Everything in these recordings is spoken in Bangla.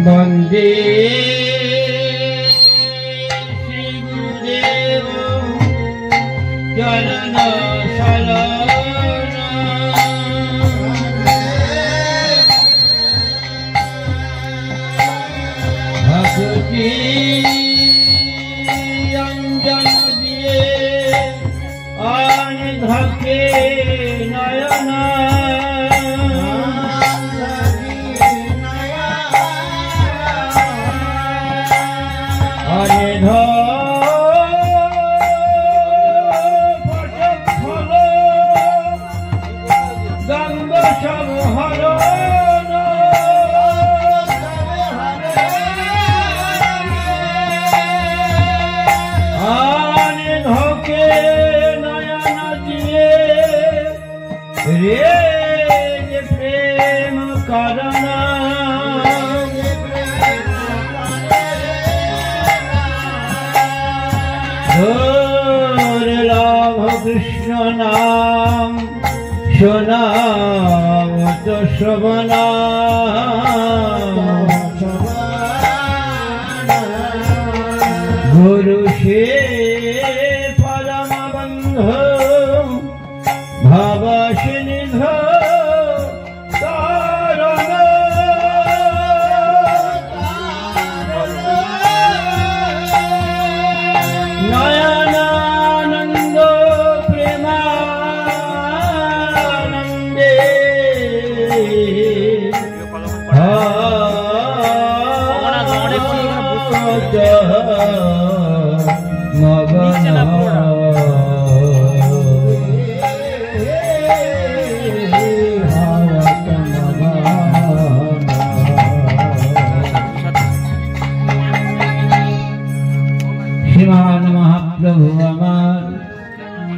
वंदे श्री गुरुदेव चरण शरण भक्ति अंजन दिए धके नयना नाम सुनावत श्रवणा गुरु से परम बंधु भव सिंध श्रीमान महाप्रभु आमार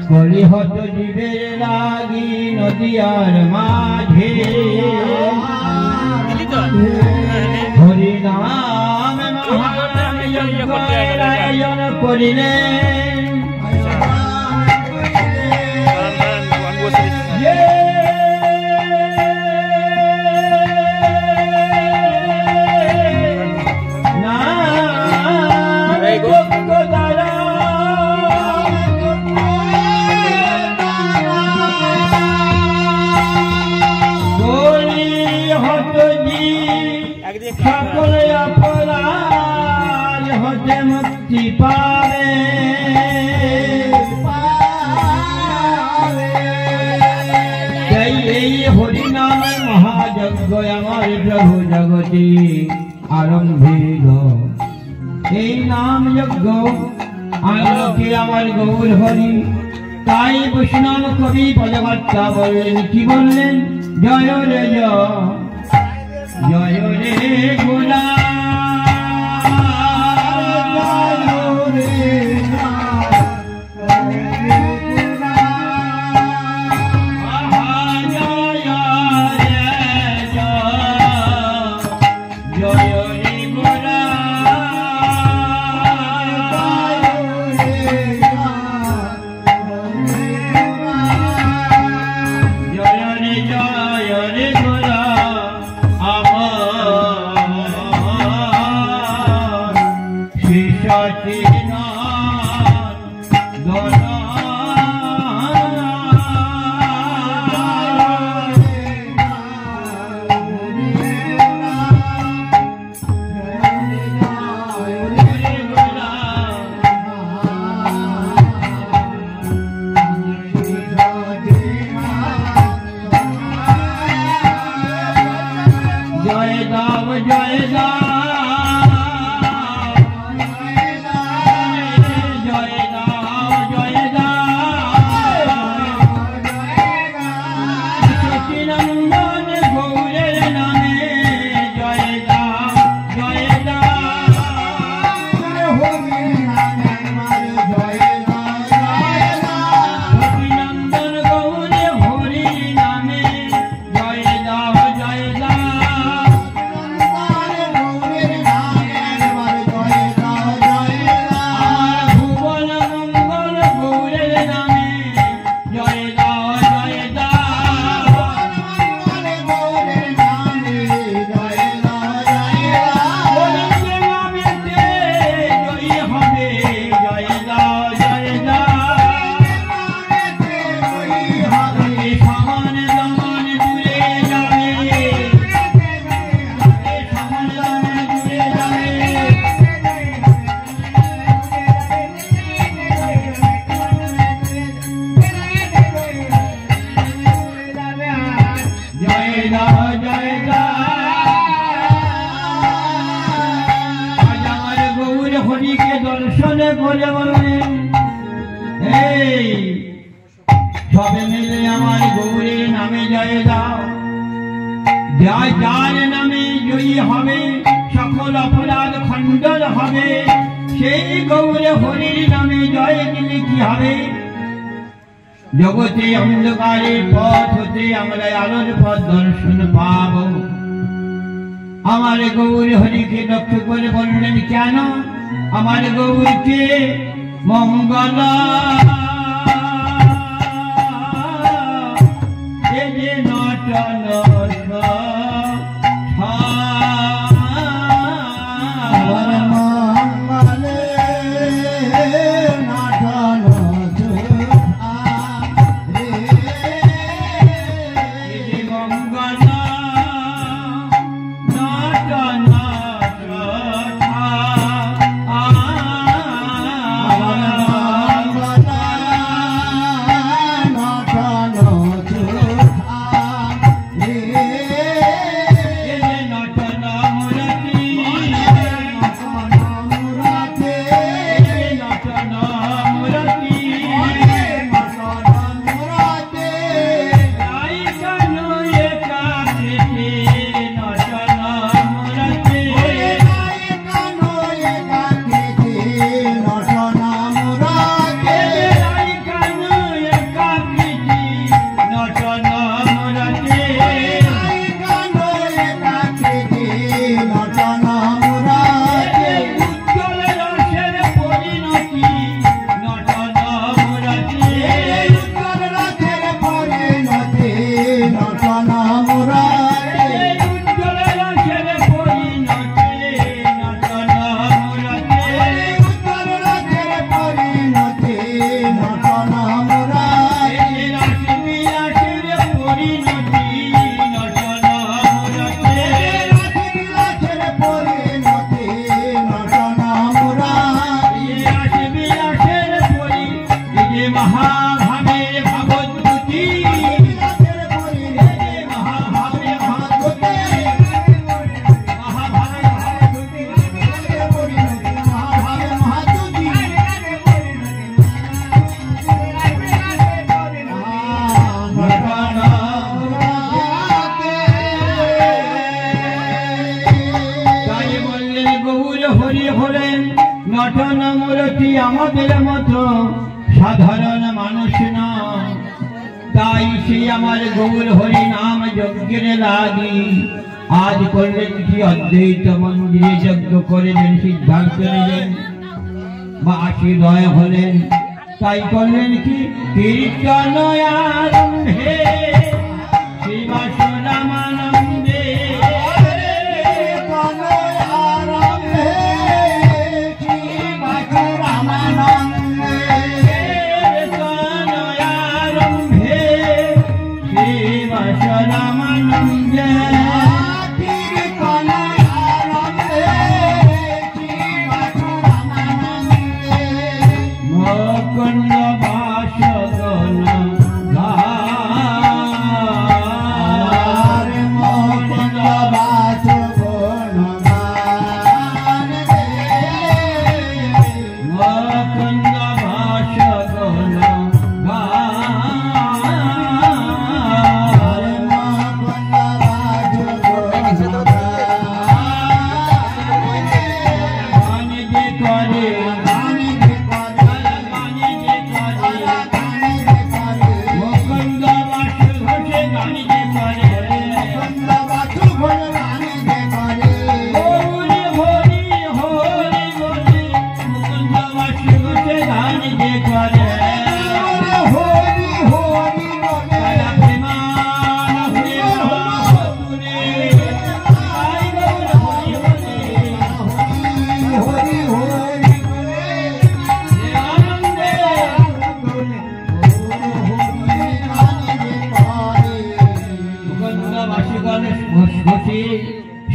कलिहत जीवेर लागी नदियार माझे हरि नाम महायज्ञ करिलेन সকল অপরাধ হতে মুক্তি পাবে তাই এই হরিনাম মহাযজ্ঞ আমার প্রভু জগতে আরম্ভিল এই নাম যজ্ঞ আলোকে আমার গৌর হরি তাই বৈষ্ণব কবি পদবার্তা বললেন কি বললেন জয় রে জয় রে গোলা করে বলেন এই সবে মিলে আমার গৌরের নামে জয় দাও। যার যার নামে জয়ী হবে সকল অপরাধ খণ্ডন হবে। সেই গৌরে হরির নামে জয় দিলে কি হবে? জগতে অন্ধকারের পথ হতে আমরা আলোর পথ দর্শন পাব। আমার গৌর হরিকে লক্ষ্য করে বললেন কেন? আমার গৌরকে মঙ্গল নটন আমাদের মতো সাধারণ মানুষ না। তাই সে আমার গৌর হরি নাম যজ্ঞের লাগি আজ করলেন কি অদ্বৈত মন্দিরে যজ্ঞ করিলেন, সিদ্ধান্ত নিলেন বা আশীর্বাদ হলেন। তাই করলেন কি কীর্তন আরম্ভে শ্রীবাস রামানন্দে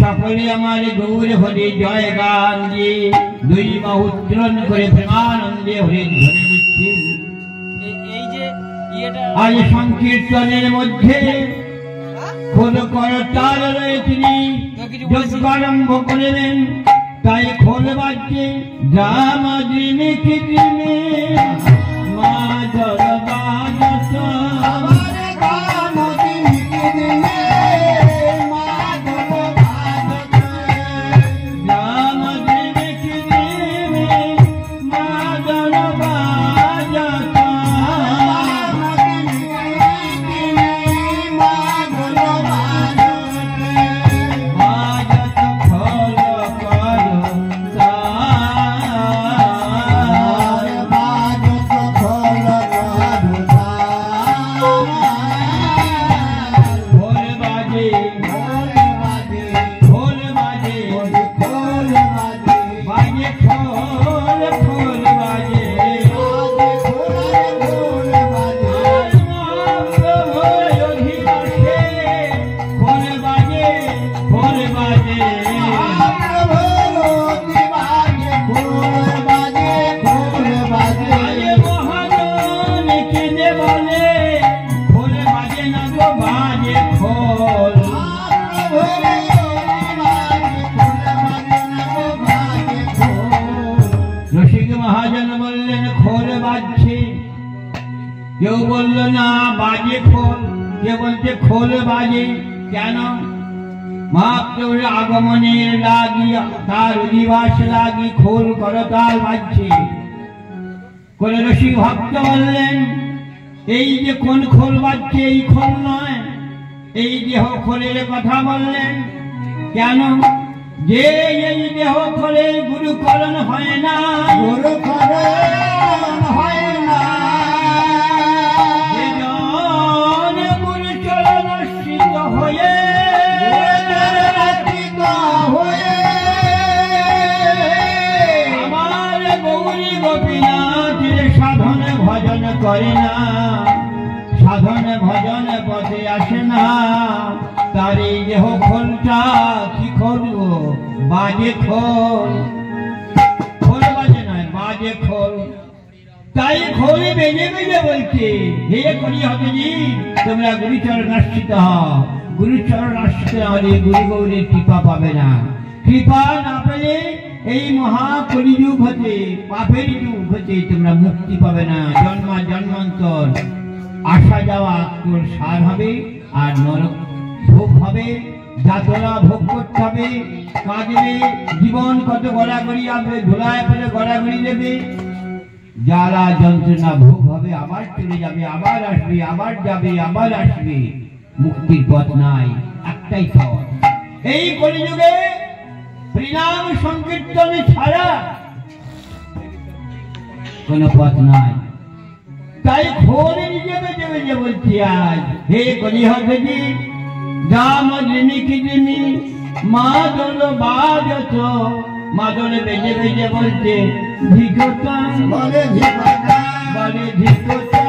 সকলে আমার গৌর হরি জয় গান দিয়ে দুই বাহু উত্তোলন করে প্রেমানন্দে হরি ধ্বনি দিচ্ছি। আজ সংকীর্তনের মধ্যে খোদ করতাল রয়ে তিনি যজ্ঞ আরম্ভ করিলেন। তাই খোল বাজছে গ্রাম দিনে কি দিনে মা জল বাজত আমার গ্রাম দিনে কি দিনে মা জল বাজত গ্রাম দিনে কি দিনে মা জল বাজত কেউ বলল না বাজে খোল, কে বলছে খোল বাজে কেন? মহাপ্রভুর আগমনের লাগি তার অধিবাস লাগি খোল করতাল বাজছে। করে রসিক ভক্ত বললেন এই যে কোন খোল বাজছে এই খোল নয়, এই দেহ খোলের কথা বললেন কেন? যে এই দেহ খোলে গুরুকরণ হয় না, গুরুকরণ হয় না হয়ে আমার গৌরী গোপীনাথের সাধন ভজন করে না, সাধন ভজন পথে আসে না। তার এই দেহ খোলটা কি খোল? বাজে খোল, খোল বাজে নয় বাজে খোল। তাই খোল বেজে বেজে বলছে হে করি হবে জি তোমরা গুরুচরণ আশ্রিত হও, গুরুচরণ আশ্রিত হলে গুরু গৌরীর কৃপা পাবে না। কৃপা না পেলে এই মহা কলিযুগ হতে পাপের যুগ হতে তোমরা মুক্তি পাবে না। জন্মা জন্মান্তর আসা যাওয়া তোর সার হবে আর নরক ভোগ হবে, যাতনা ভোগ করতে হবে, কাঁদবে, জীবন কত গড়াগড়ি আসবে, ধুলায় ফেলে গড়াগড়ি দেবে, যারা যন্ত্রণা ভোগ হবে, আবার চলে যাবে, আবার আসবে, আবার যাবে, আবার আসবে। মুক্তির পথ নাই, একটাই পথ। এই কলিযুগে পরিণাম সংকীর্তন ছাড়া কোন পথ নাই। তাই খোল নিজে বেজে বেজে বলছি আজ হে কলি হবে জি দাম জিনি কি জিনি মাদল বাজত, মাদল বেজে বেজে বলছে ধিকতা বলে ধিকতা বলে ধিকতা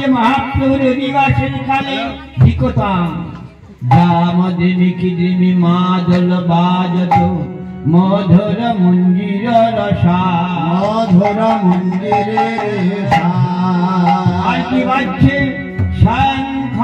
महाप्रभुर अधिवासेर काले धिकताम दामदिनी मादल बाजत मधुर मंजीर रसा মাধুর মন্দিরে আর কি বাজছে শঙ্খ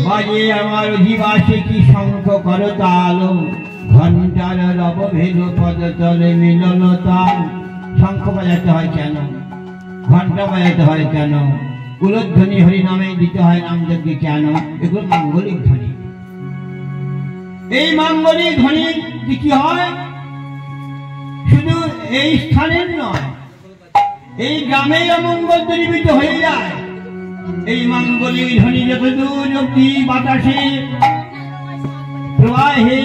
বাজে আমার অধিবাসে কি শঙ্খ করতাল ঘণ্টার রব ভেদ পদতলে মিলন তাল। শঙ্খ বাজাতে হয় কেন, ঘণ্টা বাজাতে হয় কেন, কুলধ্বনি হরি নামে দিতে হয় নামযজ্ঞে কেন? এগুলো মাঙ্গলিক ধ্বনি। এই মাঙ্গলিক ধ্বনি কি হয় শুধু এই স্থানের নয়, এই গ্রামের অমঙ্গল দূরীভূত হয়ে যায়। এই মাঙ্গলিক ধ্বনি যতদূর অব্দি বাতাসে প্রবাহে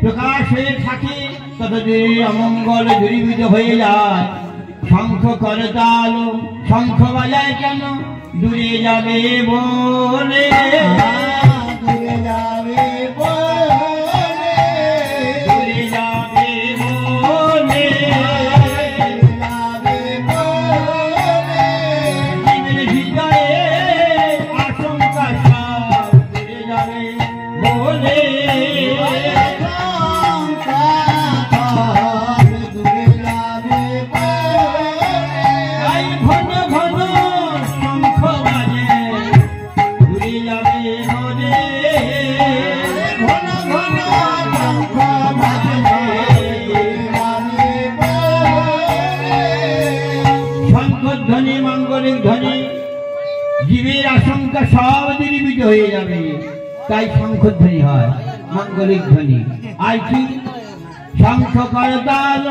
প্রকাশে থাকে ততদূর অমঙ্গল দূরীভূত হয়ে যায়। শঙ্খ করতাল শঙ্খ বাজায় কেন? দূরে যাবে বলে, দূরে যাবে বলে, দূরে যাবে বলে, যাবে বলে, জীবের হৃদয়ে আশঙ্কা সব দূরে যাবে বলে। দূরে যাবে বলে, তাই ঘন ঘন শঙ্খ বাজে দূরে যাবে বলে। ঘন ঘন শঙ্খ বাজে, যাবে বলে। শঙ্খধ্বনি মাঙ্গলিক ধ্বনি, জীবের আশঙ্কা সব দূরীভূত হয়ে যাবে, তাই শঙ্খধ্বনি হয় মাঙ্গলিক ধ্বনি। আর কি শঙ্খ করতাল,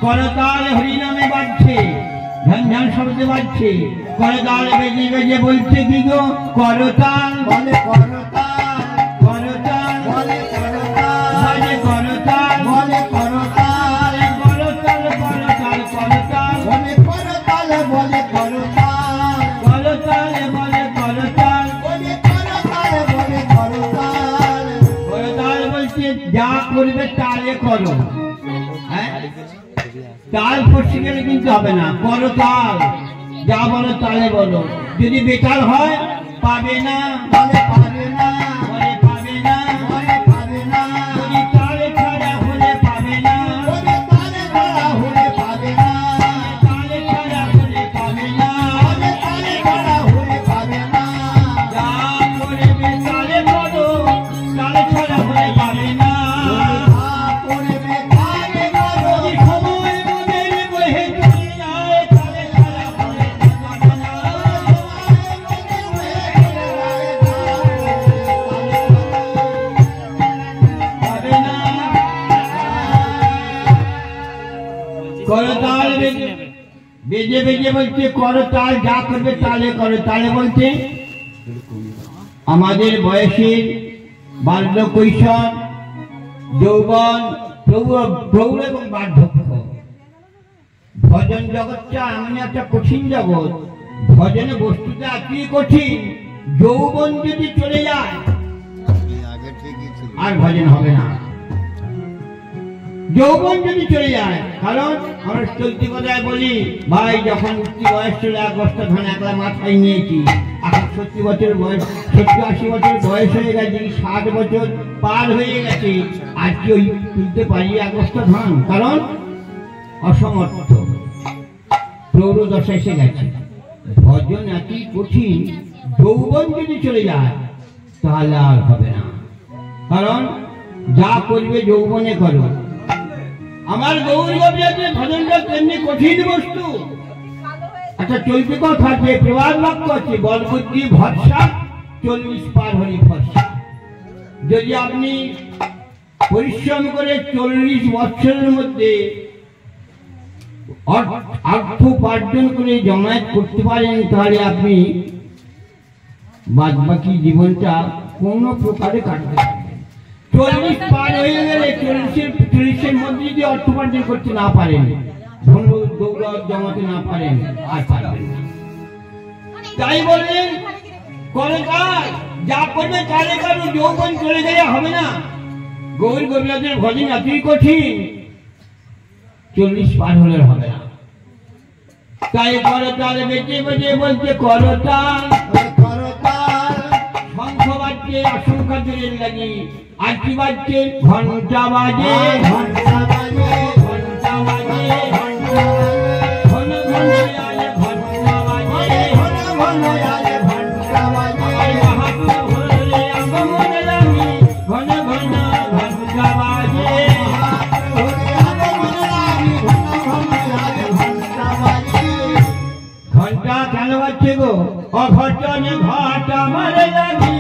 করতাল হরি নামে বাজছে, ঝন ঝন শব্দে বাজছে, করতাল বেজে বেজে বলছে কি গো করতাল, বলে করতাল, করতাল বলে করতাল, বাজে করতাল, বলে করতাল, করতাল করতাল করতাল বলে করতাল, বলে করতাল, করতাল বলে করতাল। বলে করতাল, বলে করতাল। করতাল বলছে যা করবে তালে করো, হ্যাঁ তাল ফসে গেলে কিন্তু হবে না। করতাল যা বলো তালে বলো, যদি বেতাল হয় পাবে না, বলে পাবে না, বলে পাবে না, বলে পাবে না, যদি তালে ছাড়া হলে পাবে না, বলে তালে ধরা হলে পাবে না, তালে ছাড়া হলে পাবে না। বলে তালে ধরা হলে পাবে না। যা করবে তালে করো, তালে ছাড়া হলে পাবে না। যা করবে তালে করো, যদি সময় মনের বহে চলে যায়, তালে ছাড়া হলে পাবে না। পাবে না। করতাল বেজে বেজে বেজে বলছে করতাল যা করবে তালে করো। তালে বলছে আমাদের বয়সের বাল্য কৈশোর যৌবন প্রৌঢ় এবং বার্ধক্য, ভজন জগৎটা এমন একটা কঠিন জগৎ। ভজনে বস্তুটা কি কঠিন, যৌবন যদি চলে যায় আর ভজন হবে না। যৌবন যদি চলে যায়, কারণ আমরা চলতি কথায় বলি ভাই যখন উঠতি বয়স ছিল 1 বস্তা ধান একলা মাথায় নিয়েছি, এখন 70 বছর বয়স, 70-80 বছর বয়স হয়ে গেছে, 60 বছর পার হয়ে গেছে, আর কি ওই তুলতে পারি 1 বস্তা ধান? কারণ অসমর্থ, প্রৌঢ়দশা এসে গেছে। ভজন এতই কঠিন, যৌবন যদি চলে যায় তাহলে আর হবে না, কারণ যা করবে যৌবনে করো। আমার গৌর গোবিয়াতে ভজনটা তেমনি কঠিন বস্তু। একটা চলতি কথা আছে, প্রবাদ বাক্য আছে, বল বুদ্ধি ভরসা 40 পার হলি ভরসা। যদি আপনি পরিশ্রম করে 40 বছরের মধ্যে অর্থ উপার্জন করে জমায়েত করতে পারেন, তাহলে আপনি বাদ বাকি জীবনটা কোনো প্রকারে কাটতে পারবেন। 40 পার হয়ে গেলে 40-এর মধ্যে যদি অর্থ উপার্জন করতে না পারেন, ধন দৌলত জমাতে না পারেন, আর পারবেন না। তাই বললেন করে কাজ, যা করবে কারে কারো, যৌবন চলে গেলে হবে না। গৌর গোবিন্দের ভজন এতই কঠিন, 40 পার হলে হবে না। তাই করতাল বেঁচে বেঁচে বলছে করতাল, শঙ্খ বাজছে আশঙ্কা দূরের লাগি, আর কি বাজছে ঘন্টা বাজে, ঘন্টা বাজে, ঘন্টা বাজে, ঘন ঘন আলে ঘন্টা বাজে, ঘন ঘন আলে ঘন্টা বাজে, মহাপ্রভু হলে আগমন লাগি, ঘন ঘন ঘন্টা বাজে, ঘন্টা কেন বাজছে গো? অঘটন ঘট আমার লাগি,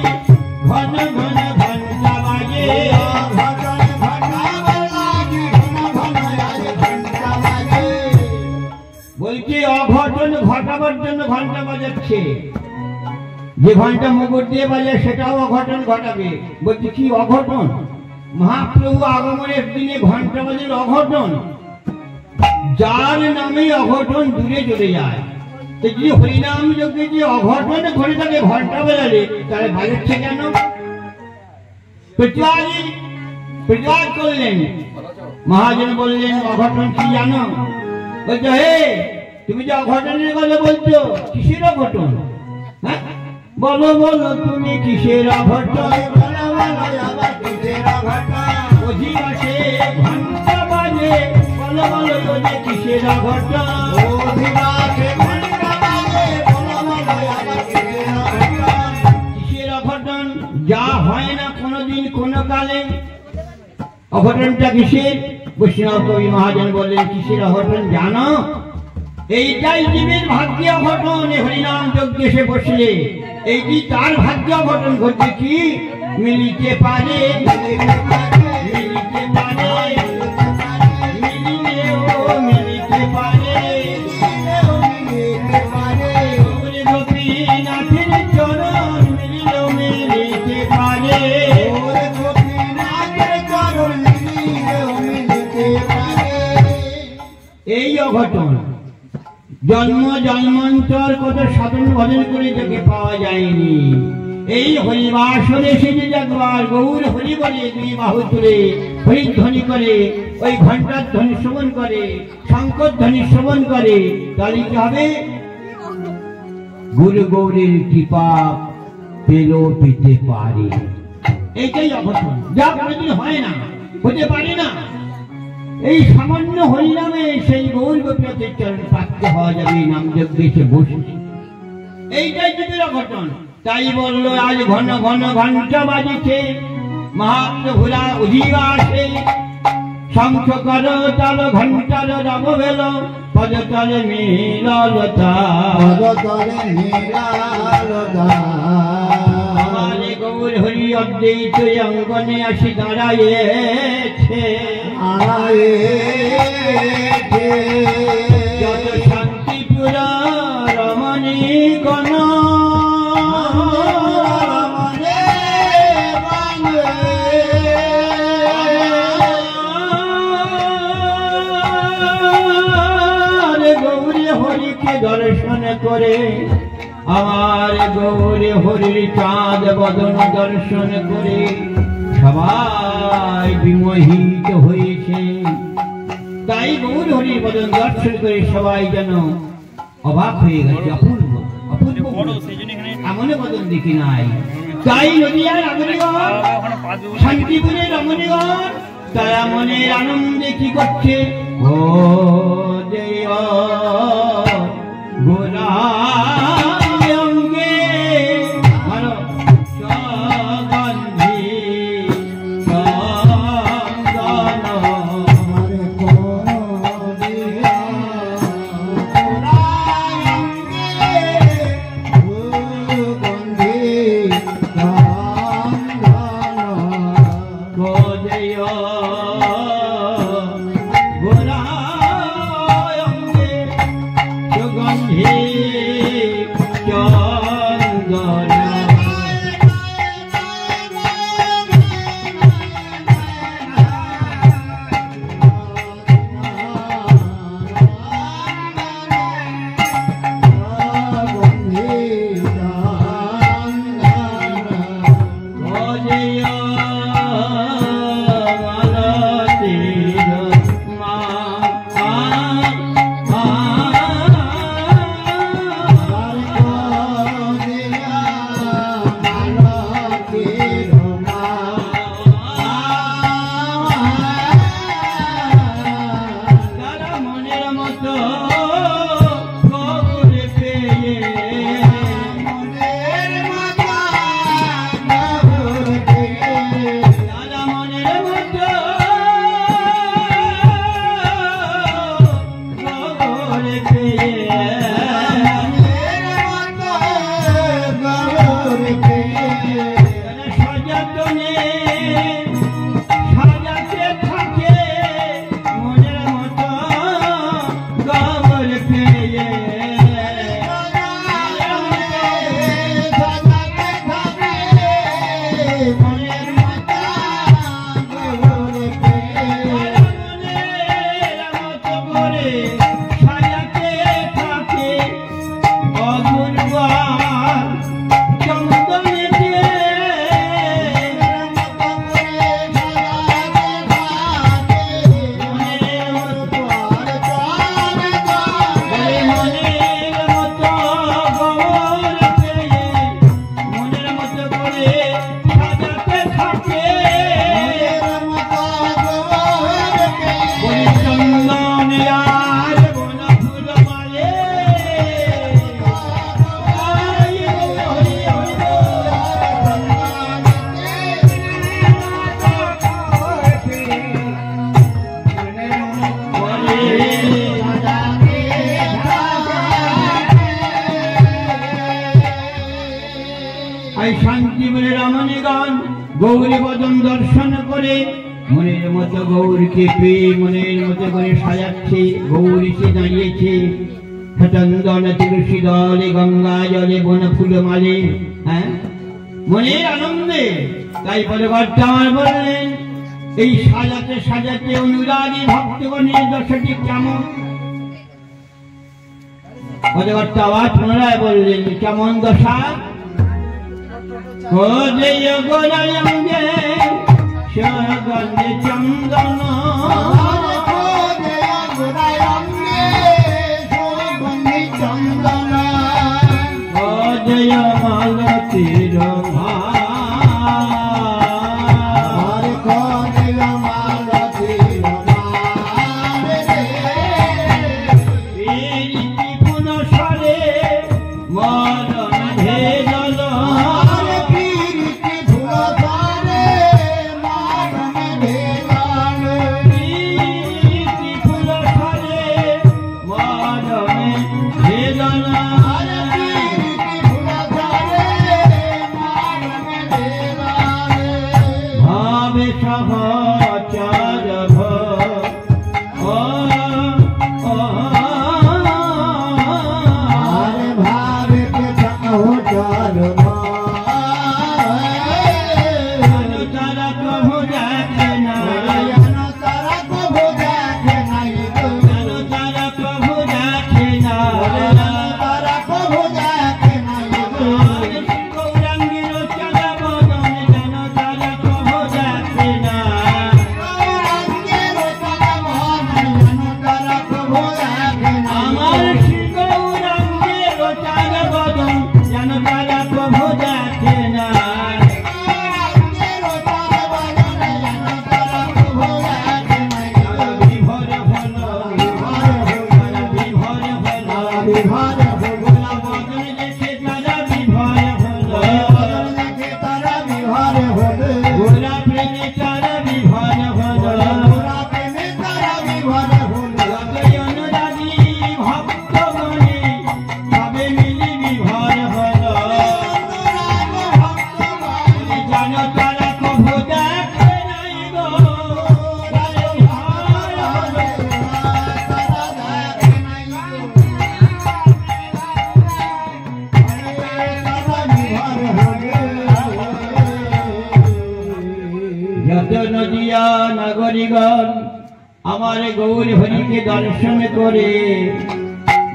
ঘন ঘন ঘন্টা বাজে, বলছি অঘটন ঘটাবার জন্য ঘন্টা বাজাচ্ছে। যে ঘন্টা মুগুর দিয়ে বাজে সেটাও অঘটন ঘটাবে। বলছি কি অঘটন? মহাপ্রভু আগমনের দিনে ঘন্টা বাজের অঘটন, যার নামে অঘটন দূরে চলে যায়। যদি হরিনাম যজ্ঞে যে অঘটন ঘটে থাকে ঘন্টা বাজালে, তাহলে বাজাচ্ছে কেন? প্রতিবাদ করলেন, মহাজন বললেন অঘটন কি জানো? বলছো হে তুমি যে অঘটনের কথা বলছো, কিসের অঘটন? হ্যাঁ বলো বলো তুমি কিসের অঘটন? অধিবাসে ঘন্টা বাজে, বলো বলো তুমি কিসের অঘটন? কিসের অঘটন? যা হয় না কোনোদিন কোনো কালে, অঘটনটা কিসের? বৈষ্ণব কবি মহাজন বললেন কিসের অঘটন জানো? এইটাই জীবের ভাগ্য অঘটন। হরিনাম যজ্ঞে সে বসলে এইটি তার ভাগ্য অঘটন ঘটে কি মিলিতে পারে, মিলিতে পারে, মিলিলেও মিলিতে পারে, গোপীনাথের চরণ মিলিলেও মিলিতে পারে, এই অঘটন। জন্ম জন্মান্তর কত সাধন ভজন করে যাকে পাওয়া যায়নি, এই হরিবাসরে এসেছে একবার গৌর হরি বলে 2 বাহু তুলে হরিধ্বনি করে, ওই ঘন্টার ধ্বনি শ্রবণ করে, শঙ্কর ধ্বনি শ্রবণ করে, তাহলে কি হবে? গুরু গৌরের কৃপা পেল পেতে পারে। এইটাই অঘটন, যা কোনোদিন হয় না, হতে পারে না। এই সামান্য হরিনামে সেই গৌর গোপীনাথের চরণে প্রাপ্ত হওয়া যাবে, নাম যজ্ঞে সে বসবে। এইটাই জীবের অঘটন। তাই বলল আজ ঘন ঘন ঘন্টা বাজিছে, মহাপ্রভুরা অধিবাসে, শঙ্খ কর তাল ঘন্টার রাম বেল, পদতলে মিললতা, পদতলে মিললতা। আমার গৌর হরি অদ্বৈত অঙ্গনে আসি দাঁড়ায়েছে, যত শান্তিপুরা রমণী গণ, গৌরী হরিকে দর্শন করে, আমার গৌরী হরির চাঁদ বদন দর্শন করে সবাই বিমোহিত হয়েছে। তাই গৌর হরির বদন দর্শন করে সবাই যেন অবাক হয়ে গেছে। অপূর্ব অপূর্ব এমন বদন দেখি নাই। তাই নদীয়ার রমণীগণ, শান্তিপুরের রমণীগণ তারা মনের আনন্দে কি করছে? ও দেয় গোরাঙ্গে সগন্ধি চন্দন গৌরী বদন দর্শন করে মনের মতো গৌরীকে পেয়ে মনের মতো করে সাজাচ্ছে। গৌরী সে দাঁড়িয়েছে চন্দন তুলসী দলে গঙ্গা জলে বন ফুল মালে, হ্যাঁ মনের আনন্দে। তাই পরবর্তী আমার বললেন এই সাজাতে সাজাতে অনুরাগী ভক্তগণের দশাটি কেমন? পরবর্তী আবার পুনরায় বললেন কেমন দশা? ও জয় গোরাঙ্গে সগন্ধি চন্দন, ও জয় মালতীর ঘরে হলো যতই অনুরাগী ভক্ত মনে তবে মিলি বিভর হলো জানো তারা কভু দেখে নাই গো তারে ভার হলো যত নদিয়া নাগরিকগণ আমার গৌর হরিকে দর্শন করে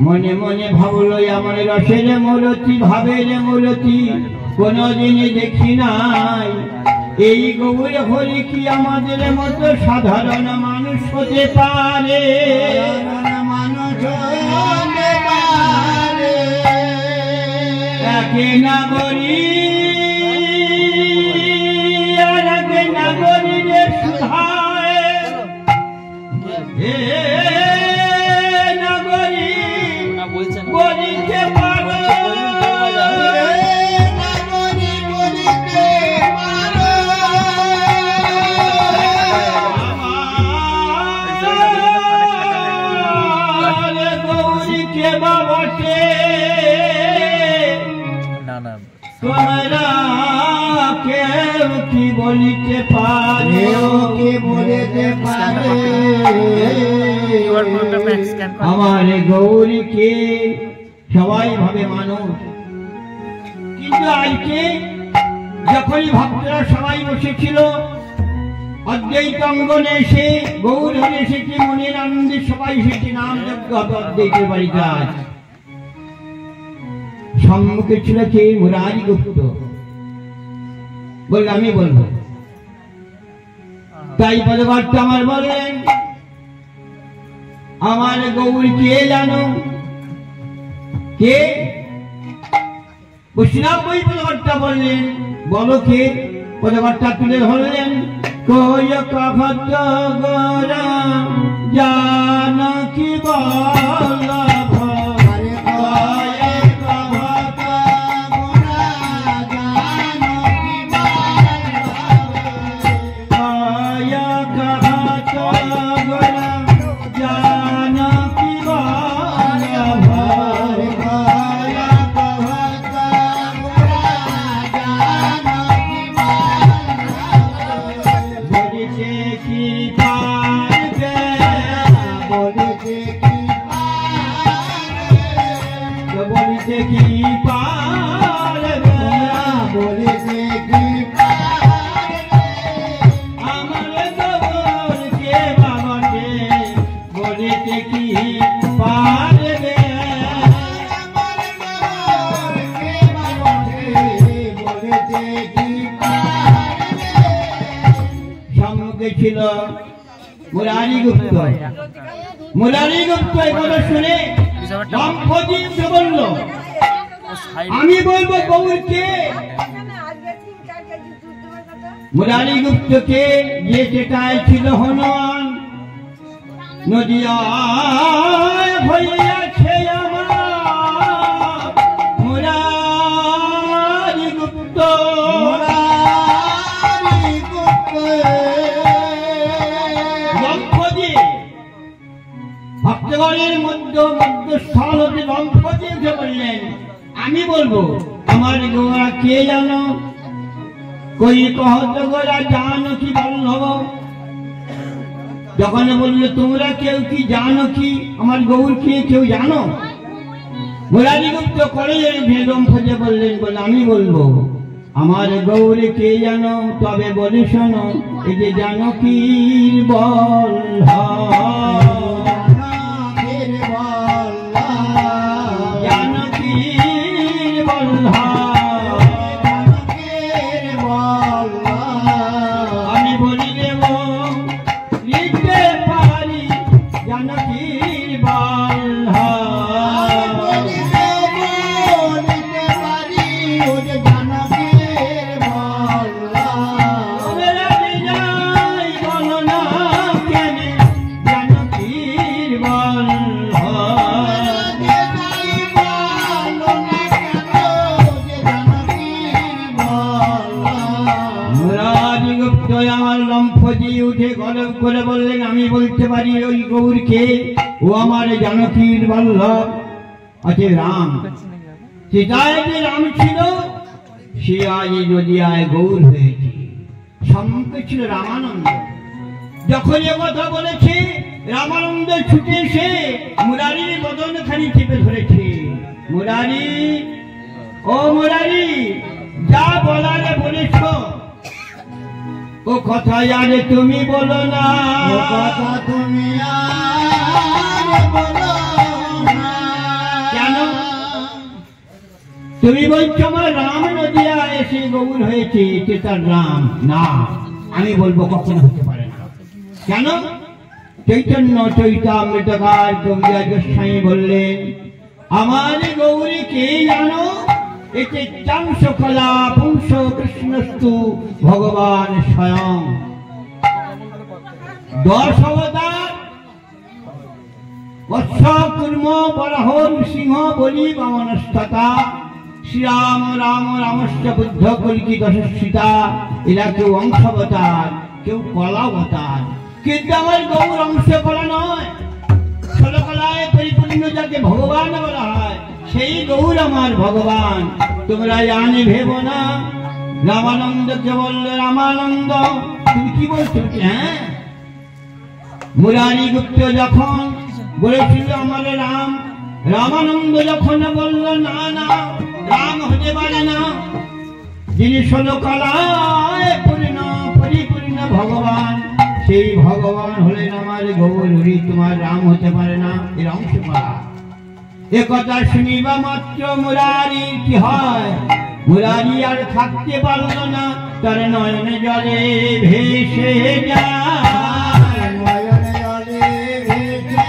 মনে মনে ভাবলো আমার রসের মূরতি ভাবের মূরতি কোনদিন দেখি নাই এই গৌর হরি কি আমাদের মতো সাধারণ মানুষ হতে পারে মানুষ হতে পারে একে নাগরী আর একে নাগরীরে সুধায় হে নাগরী বলিতে পারো নাগরী বলিতে পারো আমার গৌরীকে বাবটে তোমরা কেউ কি বলিতে পারে কে বলিতে পারে আমার গৌরীকে সবাই ভাবে মানুষ কিন্তু আজকে যখনই ভক্তরা সবাই বসেছিল অদ্বৈত অঙ্গনে এসে গৌর হরে এসেছে মনের আনন্দে সবাই এসেছে নাম যজ্ঞ হবে অদ্বৈতের বাড়িতে আজ সম্মুখে ছিল কে মুরারি গুপ্ত বললে আমি বলবো তাই পদবার্তা আমার বললেন আমার গৌর কে জানো কে বৈষ্ণব বই পদবার্তা বললেন বলো কে পদবার্তা তুলে ধরলেন কয় কভত গোরা জানকি বল্লভ ছিল মুরারি গুপ্ত মুরারি গুপ্ত এগুলো শুনে বলল আমি বলবো গৌরকে মুরারি গুপ্তকে যে চেটায় ছিল হনুমান নদিয়ায় হইয়াছে আমার মুরারি গুপ্ত ভক্তগণের মধ্যস্থল হতে লঙ্ঘতে উঠে বললেন আমি বলবো আমার গোরা কে জানো কই কহত গোরা জানো কি বল্লভ যখন বললো তোমরা কেউ কি জানো কি আমার গৌর কে কেউ জানো মুরারি গুপ্ত কলেজের ভেদম খোঁজে বললেন বলে আমি বলবো আমার গৌর কে জানো তবে বলে শোনো এই যে জানকীর বল্লভ আমি বলি দেব লিখতে পারি জানকীর বল্লভ আমার লম্ফজি উঠে গরম করে বললেন আমি বলতে বলতে পারি ওই গৌরকে, ও আমার জানকীর বল্লভ আছে রাম। সীতায় যে রাম ছিল, সে আজ নদিয়ায় গৌর হয়েছে। সম্মুখে ছিল রামানন্দ। যখন এ কথা বলেছে, রামানন্দ ছুটে এসে মুরারির বদন খানি চেপে ধরেছে। মুরারি, ও মুরারি, যা বলারে বলেছ ও কথা আরে তুমি বলো না, ও কথা তুমি আর বলো না। কেন? তুমি বলছো আমার রাম নদিয়া এসে গৌর হয়েছে, সে তার রাম না। আমি বলবো কখনো হতে পারে না। কেন? চৈতন্য চৈতামৃতকার কবিরাজ গোস্বামী বললেন, আমার গৌরী কে জানো? এতে চাংশ কলা পুংস কৃষ্ণস্তু ভগবান স্বয়ং। 10 অবতার বৎস কুর্ম বরাহ সিংহ বলি বামনস্ততা শ্রীরাম রাম রামস্য বুদ্ধ কল্কি দশস্মিতা। এরা কেউ অংশবতার, কেউ কলাবতার, কিন্তু আমার গৌর অংশ কলা নয়। 16 কলায় পরিপূর্ণ যাকে ভগবান বলা হয়, সেই গৌর আমার ভগবান। তোমরা জানি ভেব না। রামানন্দকে বললে, রামানন্দ তুমি কি বলছো? হ্যাঁ, মুরারি গুপ্ত যখন বলেছিল আমার রাম, রামানন্দ যখন বলল না না, রাম হতে পারে না। যিনি 16 কলায় পরিপূর্ণ ভগবান, সেই ভগবান হলেন আমার গৌরী। তোমার রাম হতে পারে না, এর অংশ করা। এ কথা শুনিবা মাত্র মুরারি কি হয়? মুরারি আর থাকতে পারল না, তার নয়নে জলে ভেসে যায়। নয়নে জলে ভেসে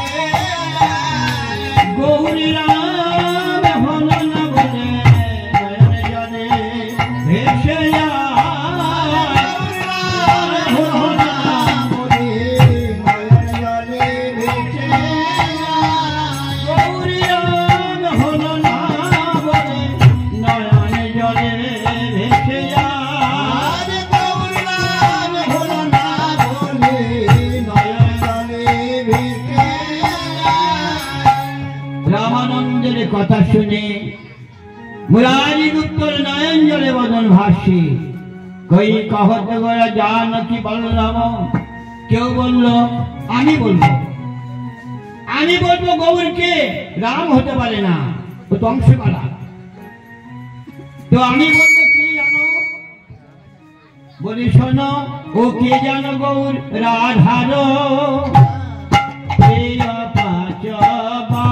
গৌরী রাম হল না বলে নয়নে জলে ভেসে যায়। রামানন্দের কথা শুনে মুরারি গুপ্তর নয়ন জলে বদন ভাসে। কই কহতে গোরা জানকী বলরাম। কেউ বলল আমি বলবো গৌরকে রাম হতে পারে না, ও তো অংশ করা। তো আমি বলবো কি জানো? বলি শোনো, ও কে জানো? গৌর রাধার প্রিয় পাচবা।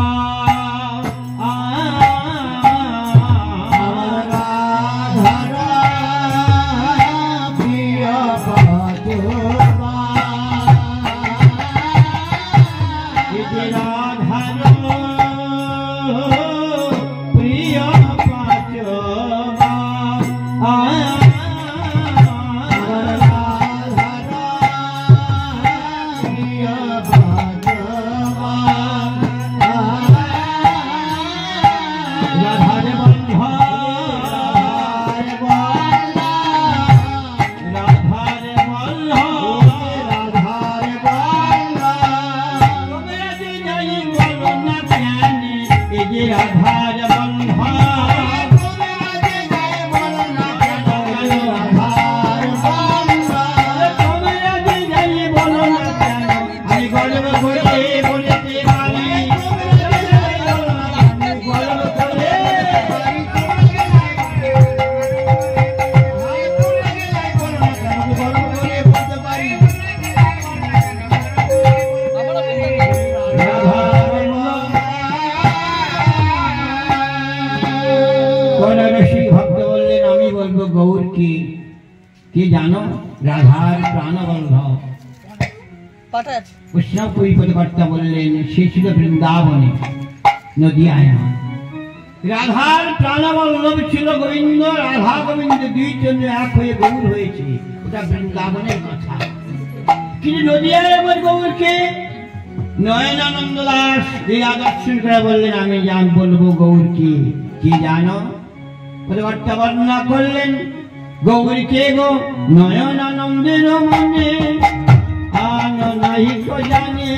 জানো? রাধার প্রাণবল্লভ বৈষ্ণব কবিপদকর্তা বললেন, সে ছিল বৃন্দাবনে, নদিয়ায়। রাধার প্রাণবল্লভ ছিল গোবিন্দ। রাধা গোবিন্দ দুই জন্য এক হয়ে গৌর হয়েছে, ওটা বৃন্দাবনের কথা। কিন্তু নদিয়ায় আমার গৌরকে নয়নানন্দ দাস লীলা দর্শন করে বললেন, আমি বলবো গৌরকে। কি জানো? পদকর্তা বর্ণনা করলেন, গৌরী কে গো? নয়নানন্দের মনে আনন্দ নাহি কো জানে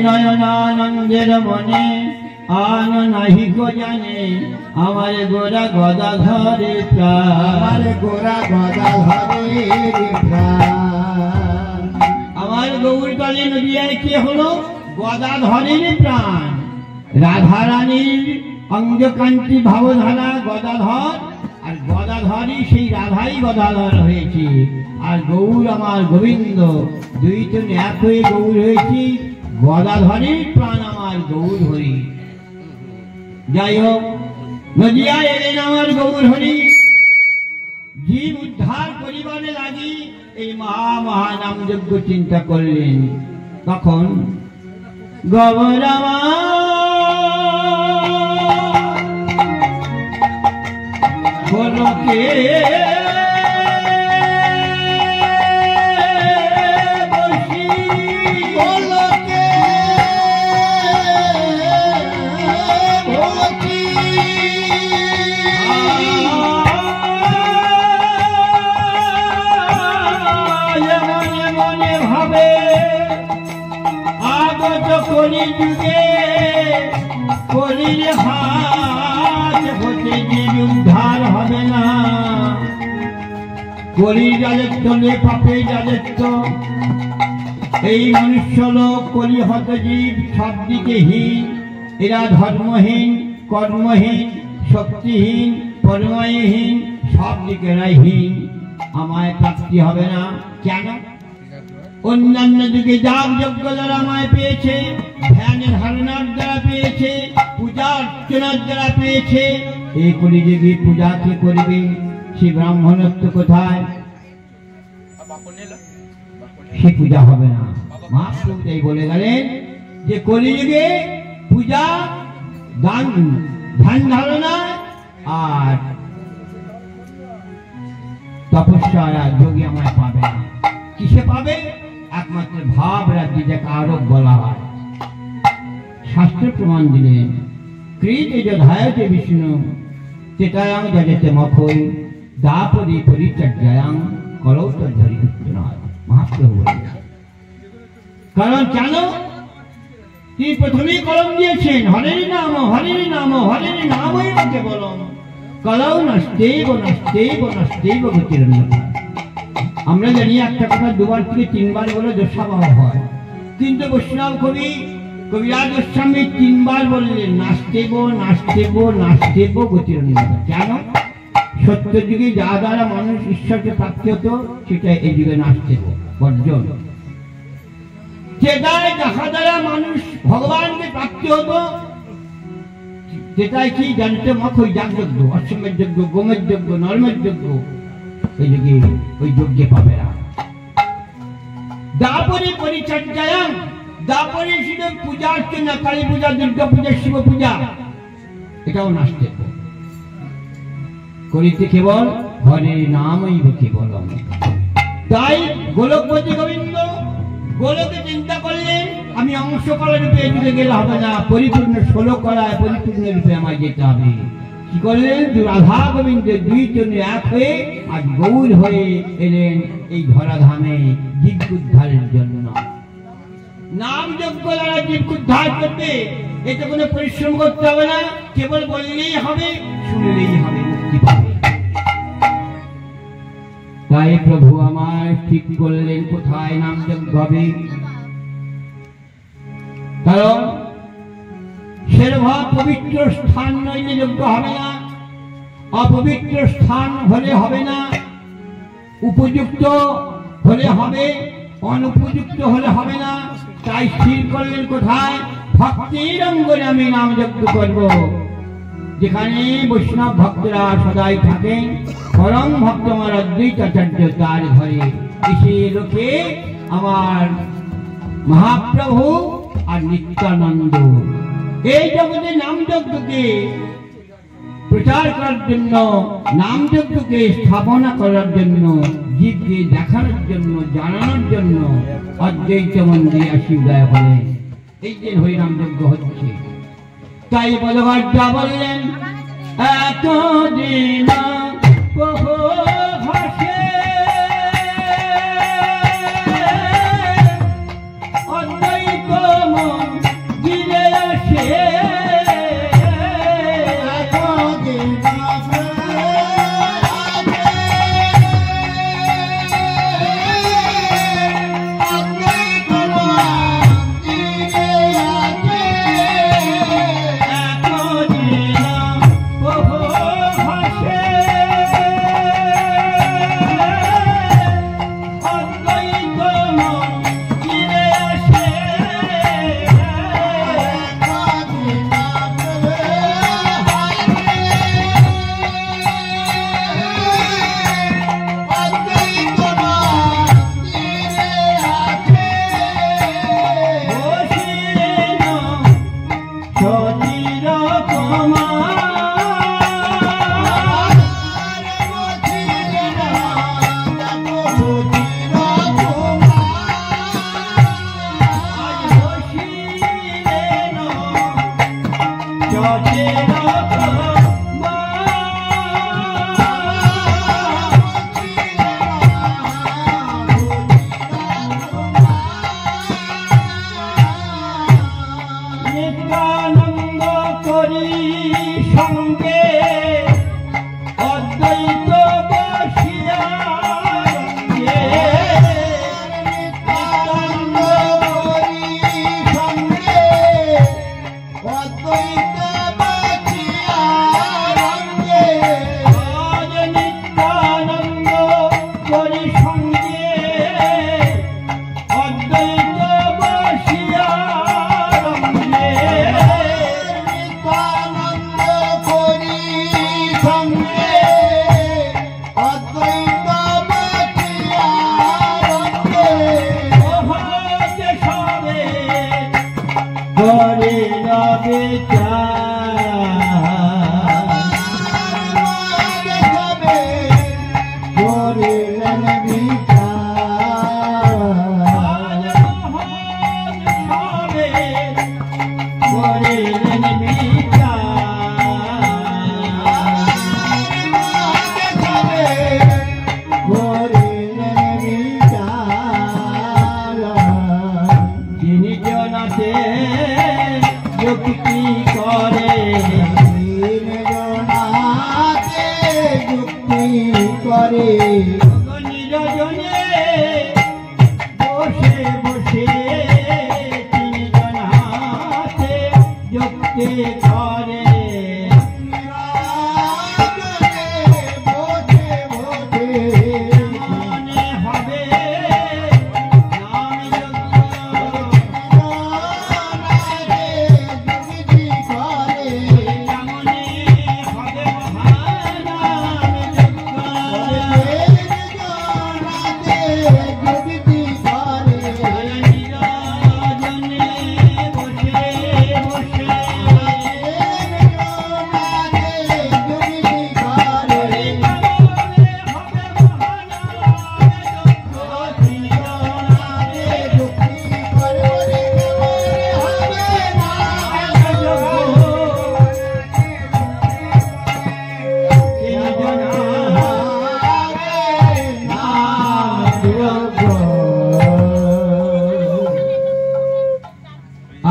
নয়নানন্দের মনে আন নাহি গো জানে আমার গোরা গদাধরের প্রাণ গোরা গদাধরের প্রাণ আমার গৌরকালী নদিয়ায় কে হলো গদাধরের প্রাণ রাধারানীর অঙ্গকান্তি ভাবধারা গদাধর আর গদাধরই সেই রাধাই গদাধর হয়েছে আর গৌর আমার গোবিন্দ দুই তো এক হয়ে গৌর হয়েছি গদাধরের প্রাণ আমার গৌর হরি যাই হোক নদিয়ায় এলেন আমার গৌর হরি জীব উদ্ধার করিবারে লাগি এই মহানাম যজ্ঞ চিন্তা করলেন তখন গৌরমা গোলকে কলি যুগে কলির হাত হতে জীব উদ্ধার হবে না কলির রাজত্ব নে পাপের রাজত্ব এই মনুষ্য লোক কলি হত জীব সব দিকে হীন এরা ধর্মহীন কর্মহীন শক্তিহীন পরমায়হীন সব দিকে হীন আমায় প্রাপ্তি হবে না কেন অন্যান্য যুগে যাগ যজ্ঞ দ্বারা আমায় পেয়েছে ধ্যানের ধারণার দ্বারা পেয়েছে পূজা অর্চনার দ্বারা পেয়েছে এই কলিযুগে পূজা কে করবে সে ব্রাহ্মণত্ব কোথায় সে পূজা হবে না মহাপ্রভু তাই বলে গেলেন যে কলিযুগে পূজা দান ধ্যান ধারণা আর তপস্যা যোগী আমায় পাবে না কিসে পাবে একমাত্র ভাব রাজ্যে যাকে আরোপ বলা হয় শাস্ত্র প্রমাণ দিলেন কৃতে যধায়তে বিষ্ণু চেতায়াং যজতে মখৈ দাপরি পরিচর্যায়াং করৌ তদ্ধরি নয় মহাপ্রভু বলেন কারণ কেন তিনি প্রথমেই কলম দিয়েছেন হরের নাম হরের নাম হরের নামই কেবলম কলৌ নষ্টেব নষ্টেব নষ্টেব গতিরন্যতা আমরা জানি একটা কথা দুবার থেকে তিনবার বলে দোষাভাব হয় কিন্তু বৈষ্ণব কবিরাজ গোস্বামী তিনবার বললেন নাস্তেব নাস্তেব নাস্তেব গতিরন্যতা কেন সত্য যুগে যা দ্বারা মানুষ ঈশ্বরকে প্রাপ্তি হতো সেটা এই যুগে নাস্তেব বর্জন যেটাই যাহা দ্বারা মানুষ ভগবানকে প্রাপ্তি হতো যেটাই কি জানতে মখৈ যাগযজ্ঞ অশ্বমের যজ্ঞ গোমের যজ্ঞ নর্মের যজ্ঞ এই যুগে ওই যজ্ঞে পাবে না দাপরি পরিচর্যায়াং দাপরি শুধু পূজা অর্চনা কালী পূজা দুর্গা পূজা শিব পূজা এটাও নাস্তেব করিতে কেবল হরের নামই কেবলম তাই গোলকপতি গোবিন্দ গোলকে চিন্তা করলেন আমি অংশ কলা রূপে এদিকে গেলে হবে না পরিপূর্ণ 16 কলায় পরিপূর্ণ রূপে আমায় যেতে হবে কি করলেন? রাধা গোবিন্দের দুই জনে এক হয়ে আজ গৌর হয়ে এলেন এই ধরাধামে জীবকে উদ্ধারের জন্য। নাম যজ্ঞ দ্বারা জীবকে উদ্ধার করতে এতে কোনো পরিশ্রম করতে হবে না, কেবল বললেই হবে, শুনলেই হবে, মুক্তি পাবে। তাই প্রভু আমার ঠিক করলেন কোথায় নাম যজ্ঞ হবে। কারণ সেরকম পবিত্র স্থান নইলে যজ্ঞ হবে না, অপবিত্র স্থান হলে হবে না, উপযুক্ত হলে হবে, অনুপযুক্ত হলে হবে না। তাই স্থির করলেন কোথায়? ভক্তির অঙ্গনে আমি নাম যজ্ঞ করব, যেখানে বৈষ্ণব ভক্তরা সদাই থাকেন। পরম ভক্ত আমার অদ্বৈতাচার্য তার ঘরে এসে লোকে আমার মহাপ্রভু আর নিত্যানন্দ এই জগতে নাম যজ্ঞকে প্রচার করার জন্য, নাম যজ্ঞকে স্থাপনা করার জন্য, জীবকে দেখানোর জন্য, জানানোর জন্য অদ্বৈত মন্দিরে আসি উদয় হলেন। এই যে হরিনাম যজ্ঞ হচ্ছে। তাই বলভদ্রা বললেন, এতদিন বহু ভাষে অদ্বৈত মন গিলে আসে,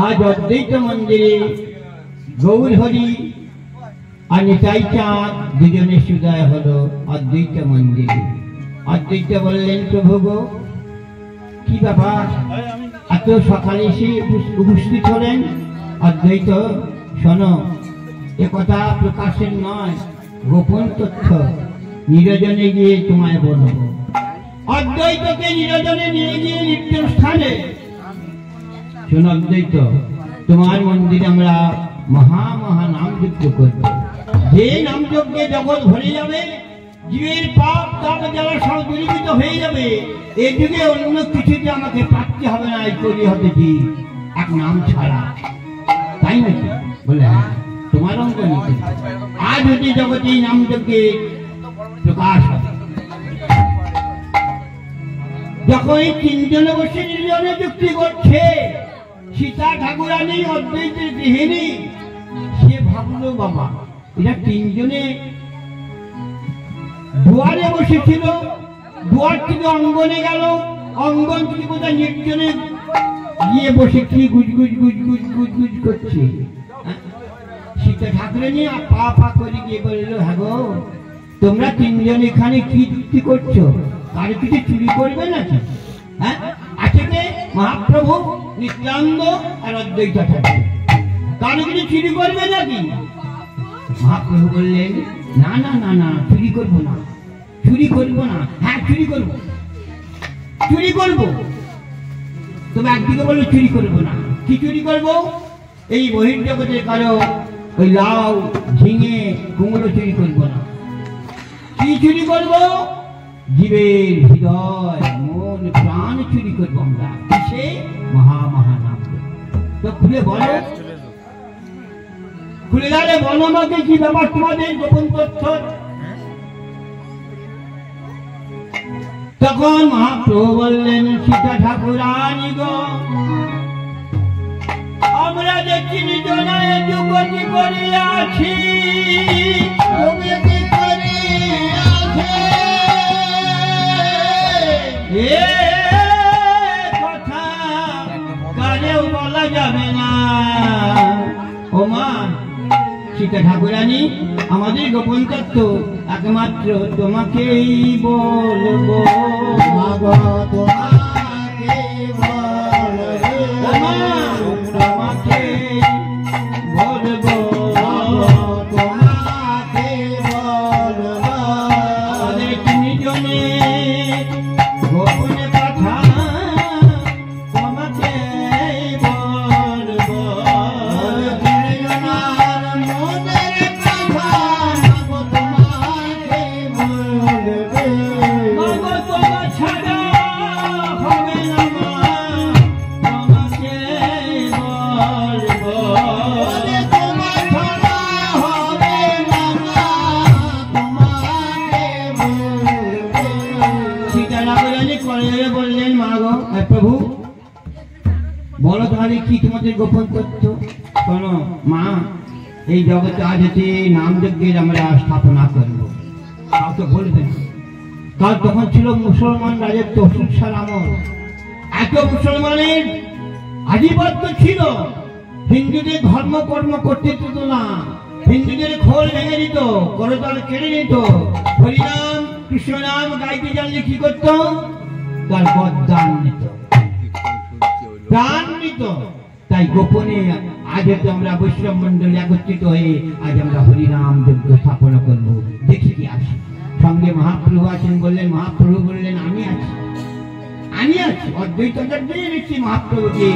আজ অদ্বৈত মন্দিরে গৌর হরি আর নিতাই চাঁদ দুজনে সুদয় হলো অদ্বৈত মন্দিরে। অদ্বৈত বললেন, প্রভু গো, কি ব্যাপার এত সকালে এসে উপস্থিত হলেন? অদ্বৈত, শোনো, এ কথা প্রকাশের নয়, গোপন তথ্য, নিরজনে গিয়ে তোমায় বলবো। অদ্বৈতকে নিরজনে নিয়ে গিয়ে নিত্য স্থানে, শোনো অদ্বৈত, তোমার মন্দিরে আমরা মহা মহা নাম যজ্ঞ করব। যে নাম যজ্ঞে জগৎ ভরে যাবে, জীবের পাপ তাপ জ্বালা সব দূরীভূত হয়ে যাবে। এই যুগে অন্য কিছুতে আমাকে প্রাপ্তি হবে না, এই করি হতে কি এক নাম ছাড়া, তাই নাকি? বলে হ্যাঁ, তোমার অঙ্ক নিতে আজ হতে জগতে এই নাম যজ্ঞে প্রকাশ হবে। যখন এই তিনজনে বসে নির্জনে যুক্তি করছে, সীতা ঠাকুরানী অদ্বৈতের গৃহিণী, সে ভাবলো বাবা এরা তিনজনে দুয়ারে বসেছিল, দুয়ার থেকে অঙ্গনে গেল, অঙ্গন থেকে কোথায় নির্জনে গিয়ে বসে কি গুজ গুজ গুজ গুজ গুজ গুজ করছে। সীতা ঠাকুরানী পা পা করে গিয়ে বললো, হ্যাঁ গো, তোমরা তিনজন এখানে কি যুক্তি করছো? কারো কিছু চুরি করবে নাকি? হ্যাঁ, আছে কে? মহাপ্রভু, নিত্যানন্দ আর অদ্বৈত ঠাকুর, কারো কিছু চুরি করবে নাকি? মহাপ্রভু বললেন, না না না না, চুরি করবো না, চুরি করবো না। হ্যাঁ, চুরি করবো, চুরি করবো। তুমি একদিকে বললো চুরি করবো না, কি চুরি করবো? এই বহির্জগতে কারো ওই লাউ ঝিঙে কুমড়ো চুরি করবো না। কি চুরি করবো? জীবের হৃদয় মন প্রাণ চুরি করবো আমরা। সে মহা মহা নাম। তো খুলে বলো, খুলে গেলে বলো আমাকে, কি ব্যাপার তোমাদের গোপন তথ্য? তখন মহাপ্রভু বললেন, সীতা ঠাকুরানী গো, আমরা যে তিনজনে যুগতি করিয়াছি, এ কথা কারেও বলা যাবে না। ও মা সীতা ঠাকুরানী, আমাদের গোপন তত্ত্ব একমাত্র তোমাকেই বলবো। বললেন, মা গো, প্রভু বলো তাহলে কি তোমাদের গোপন তথ্য? শোনো মা, এই জগতে আজ হতে নাম যজ্ঞের আমরা স্থাপনা করবো। কাউকে বলবেন। কাল তখন ছিল মুসলমান রাজত্ব, অশোক আমল। এত মুসলমানের আধিপত্য ছিল, হিন্দুদের ধর্ম কর্ম করতে দিত না, হিন্দুদের খোল ভেঙে দিত, করতাল কেড়ে নিত। হরিনাম কৃষ্ণ নাম গাইতে জানলে কি করত? তার বদান নিত, প্রাণ নিত। তাই গোপনে আজ হয়তো আমরা বৈষ্ণব মন্ডলী একত্রিত হয়ে আজ আমরা হরিনাম যজ্ঞ স্থাপনা করবো। দেখি কি আসে। সঙ্গে মহাপ্রভু আছেন। বললেন, মহাপ্রভু বললেন, আমি আছি, আমি আছি। অদ্বৈতদের দিয়ে রেখেছি মহাপ্রভুকে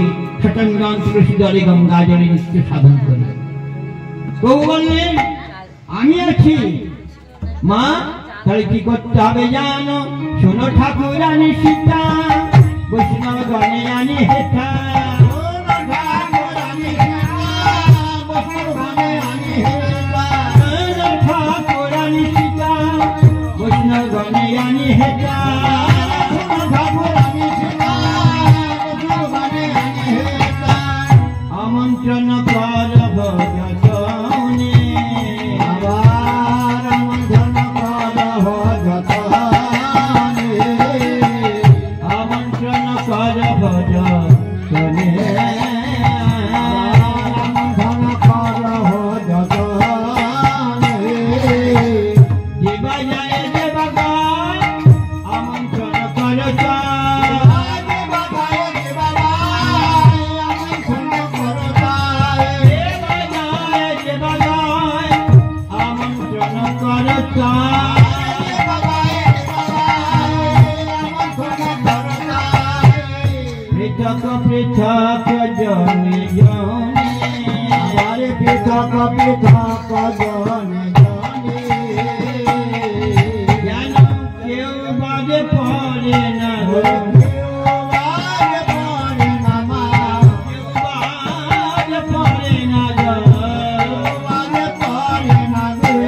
শতঙ্গান তুলসী দলে গঙ্গা জলে নিত্য সাধন করে। প্রভু বললেন, আমি আছি। মা তাহলে কি করতে হবে জানো? শোনো ঠাকুরানী সীতা, বৈষ্ণব গণে আনি হেঠা। ঠাকুরানী সীতা, বৈষ্ণব গণে আনি হেঠা। আমন্ত্রণ কর ভজনে, আবার আমন্ত্রণ কর ভজনে, আমন্ত্রণ কর ভজনে। পৃথক পৃথক জনে জনে আমার পৃথক পৃথক জনে জনে যেন কেউ বাদে পড়ে না গো, কেউ আর পড়ে না মা, কেউ বাদে পড়ে না গো, আর পড়ে না গো।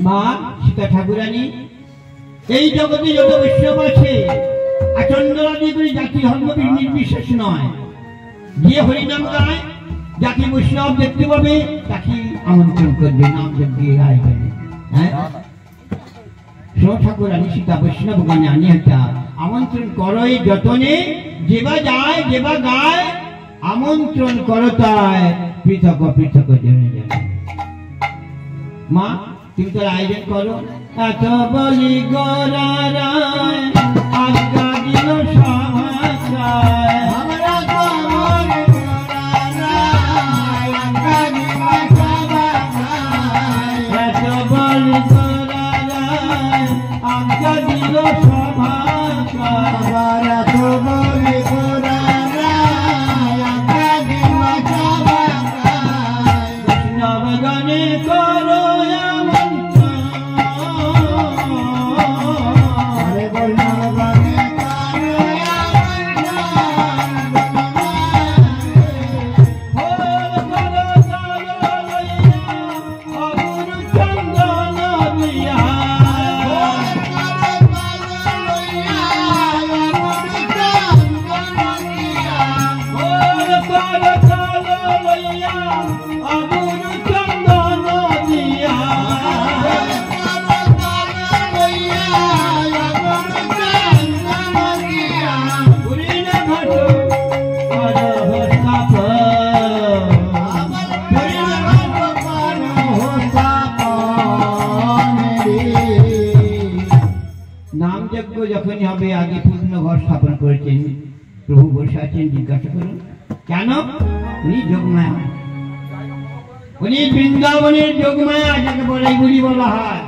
মা সীতা ঠাকুরানী, এই জগতে যত বৈষ্ণব আছে আচন্দ্রাদি করে জাতি ধর্ম নির্বিশেষ নয়, যে হরিনাম গায় যাকে বৈষ্ণব দেখতে পাবে তাকে আমন্ত্রণ করবে, নাম যজ্ঞে আয়োজনে। হ্যাঁ ঠাকুরানী সীতা বৈষ্ণব গানে আনি একটা আমন্ত্রণ করো এই যতনে, যেবা যায় যেবা গায় আমন্ত্রণ করো তাই পৃথক পৃথক জনে জনে। মা তুমি তোর আয়োজন করো। এত বলি গোরারায় আজ্ঞা দিল সমাচার, আমরা তো মনে গোরারায় আজ্ঞা দিল সমাচার, এত বলি গোরারায় আজ্ঞা দিল সমাচার, আমরা তো মনে গোরারায় আজ্ঞা দিল সমাচার, বৈষ্ণব গানে করো আরে বৈষ্ণব গানে করো নাম যজ্ঞ যখনই হবে আগে পূর্ণ ঘর স্থাপন করেছেন, প্রভু বসে আছেন, জিজ্ঞাসা করুন কেন? উনি যোগমায়া, উনি বৃন্দাবনের যোগমায়া, যাকে বলে গুলি বলা হয়।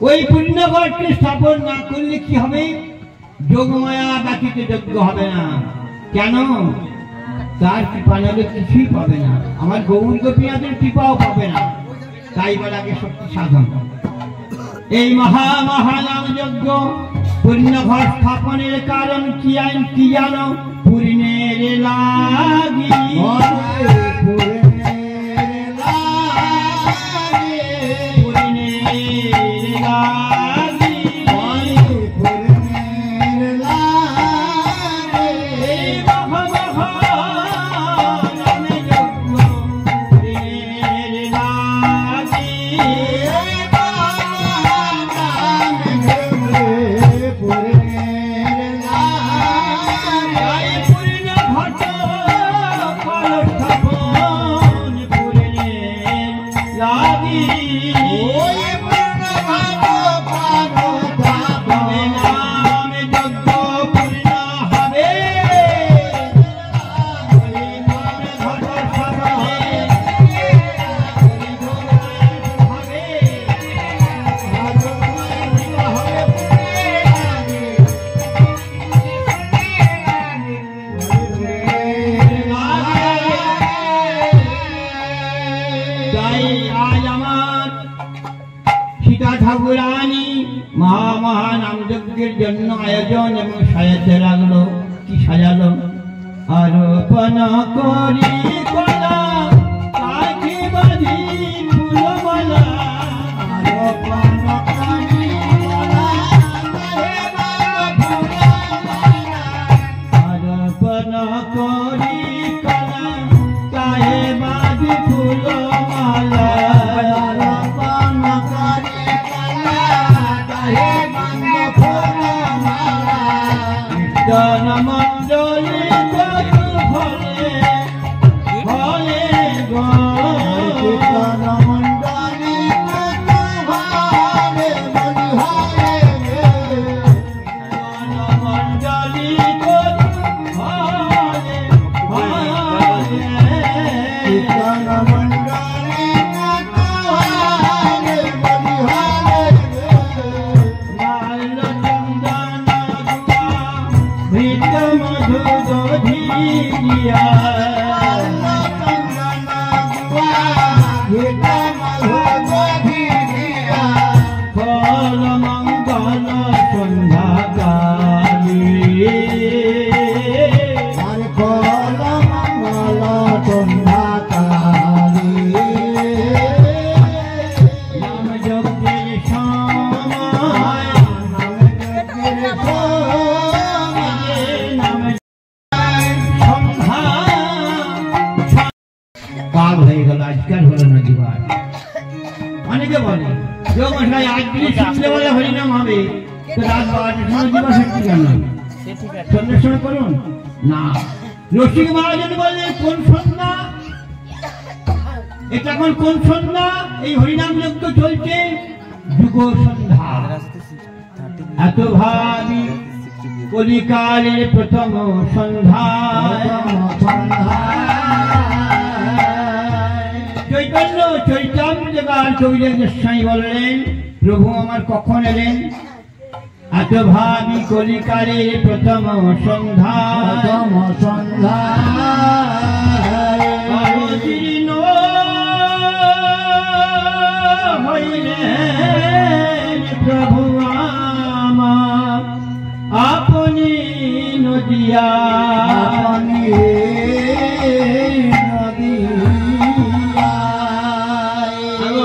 ওই পূর্ণ ঘরকে স্থাপন না করলে কি হবে? যোগমায়া ব্যতীত যজ্ঞ হবে না। কেন? তার কৃপা নাহলে কিছুই পাবে না, আমার গৌর গোপীনাথের কৃপাও পাবে না। তাই বলে আগে শক্তি সাধন। এই মহানাম যজ্ঞ পূর্ণ ঘর স্থাপনের কারণ কি কি জানো? পূর্ণের লাগি, পূর্ণের লাগি, মহানাম যজ্ঞ পূর্ণের লাগি, ঠাকুরানী মহানাম যজ্ঞের জন্য আয়োজন এবং সাজাতে লাগলো। কি সাজালো? আরোপণ করি কলা কাঠি বাঁধি ফুলমালা, আরোপণ করি কলা আরোপণ করি কলা ফুলমালা রূপন করে গলা গায়ে বাঁধো ফুলমালা কীর্তন মণ্ডলী কত ফলে ফলে গো কীর্তন মণ্ডলী কত ভাবে বলিহারে কীর্তন মণ্ডলী কত ফলে ফলে কীর্তন মণ্ডলী কত ভাবে বলিহারে লাল চন্দন গুয়া ভৃত মধু দধিয়া ফল মঙ্গল সন্ধ্যা কালী নাম যজ্ঞের সময় নাম সন্ধ্যা পার হয়ে গেল আজকাল হলো না জীবন অনেকে বলে মশাই আজ দিনে সন্ধ্যেবেলা হরিনাম হবে তো রাত 12টার সময় দিবস হচ্ছে কেন সন্ধ্যের সময় করুন না রসিক মহাজন বললেন কোন সন্ধ্যা এটা এখন কোন সন্ধ্যা এই হরিনাম যজ্ঞ চলছে যুগ সন্ধ্যা এত ভাবি কলিকালের প্রথম সন্ধ্যা চৈতন্য চৈতন্যগার কবিরাজ গোস্বামী বললেন প্রভু আমার কখন এলেন এত ভাবি কলিকালের প্রথম সন্ধ্যা অবতীর্ণ হইলেন প্রভু আমার আপনি নদিয়া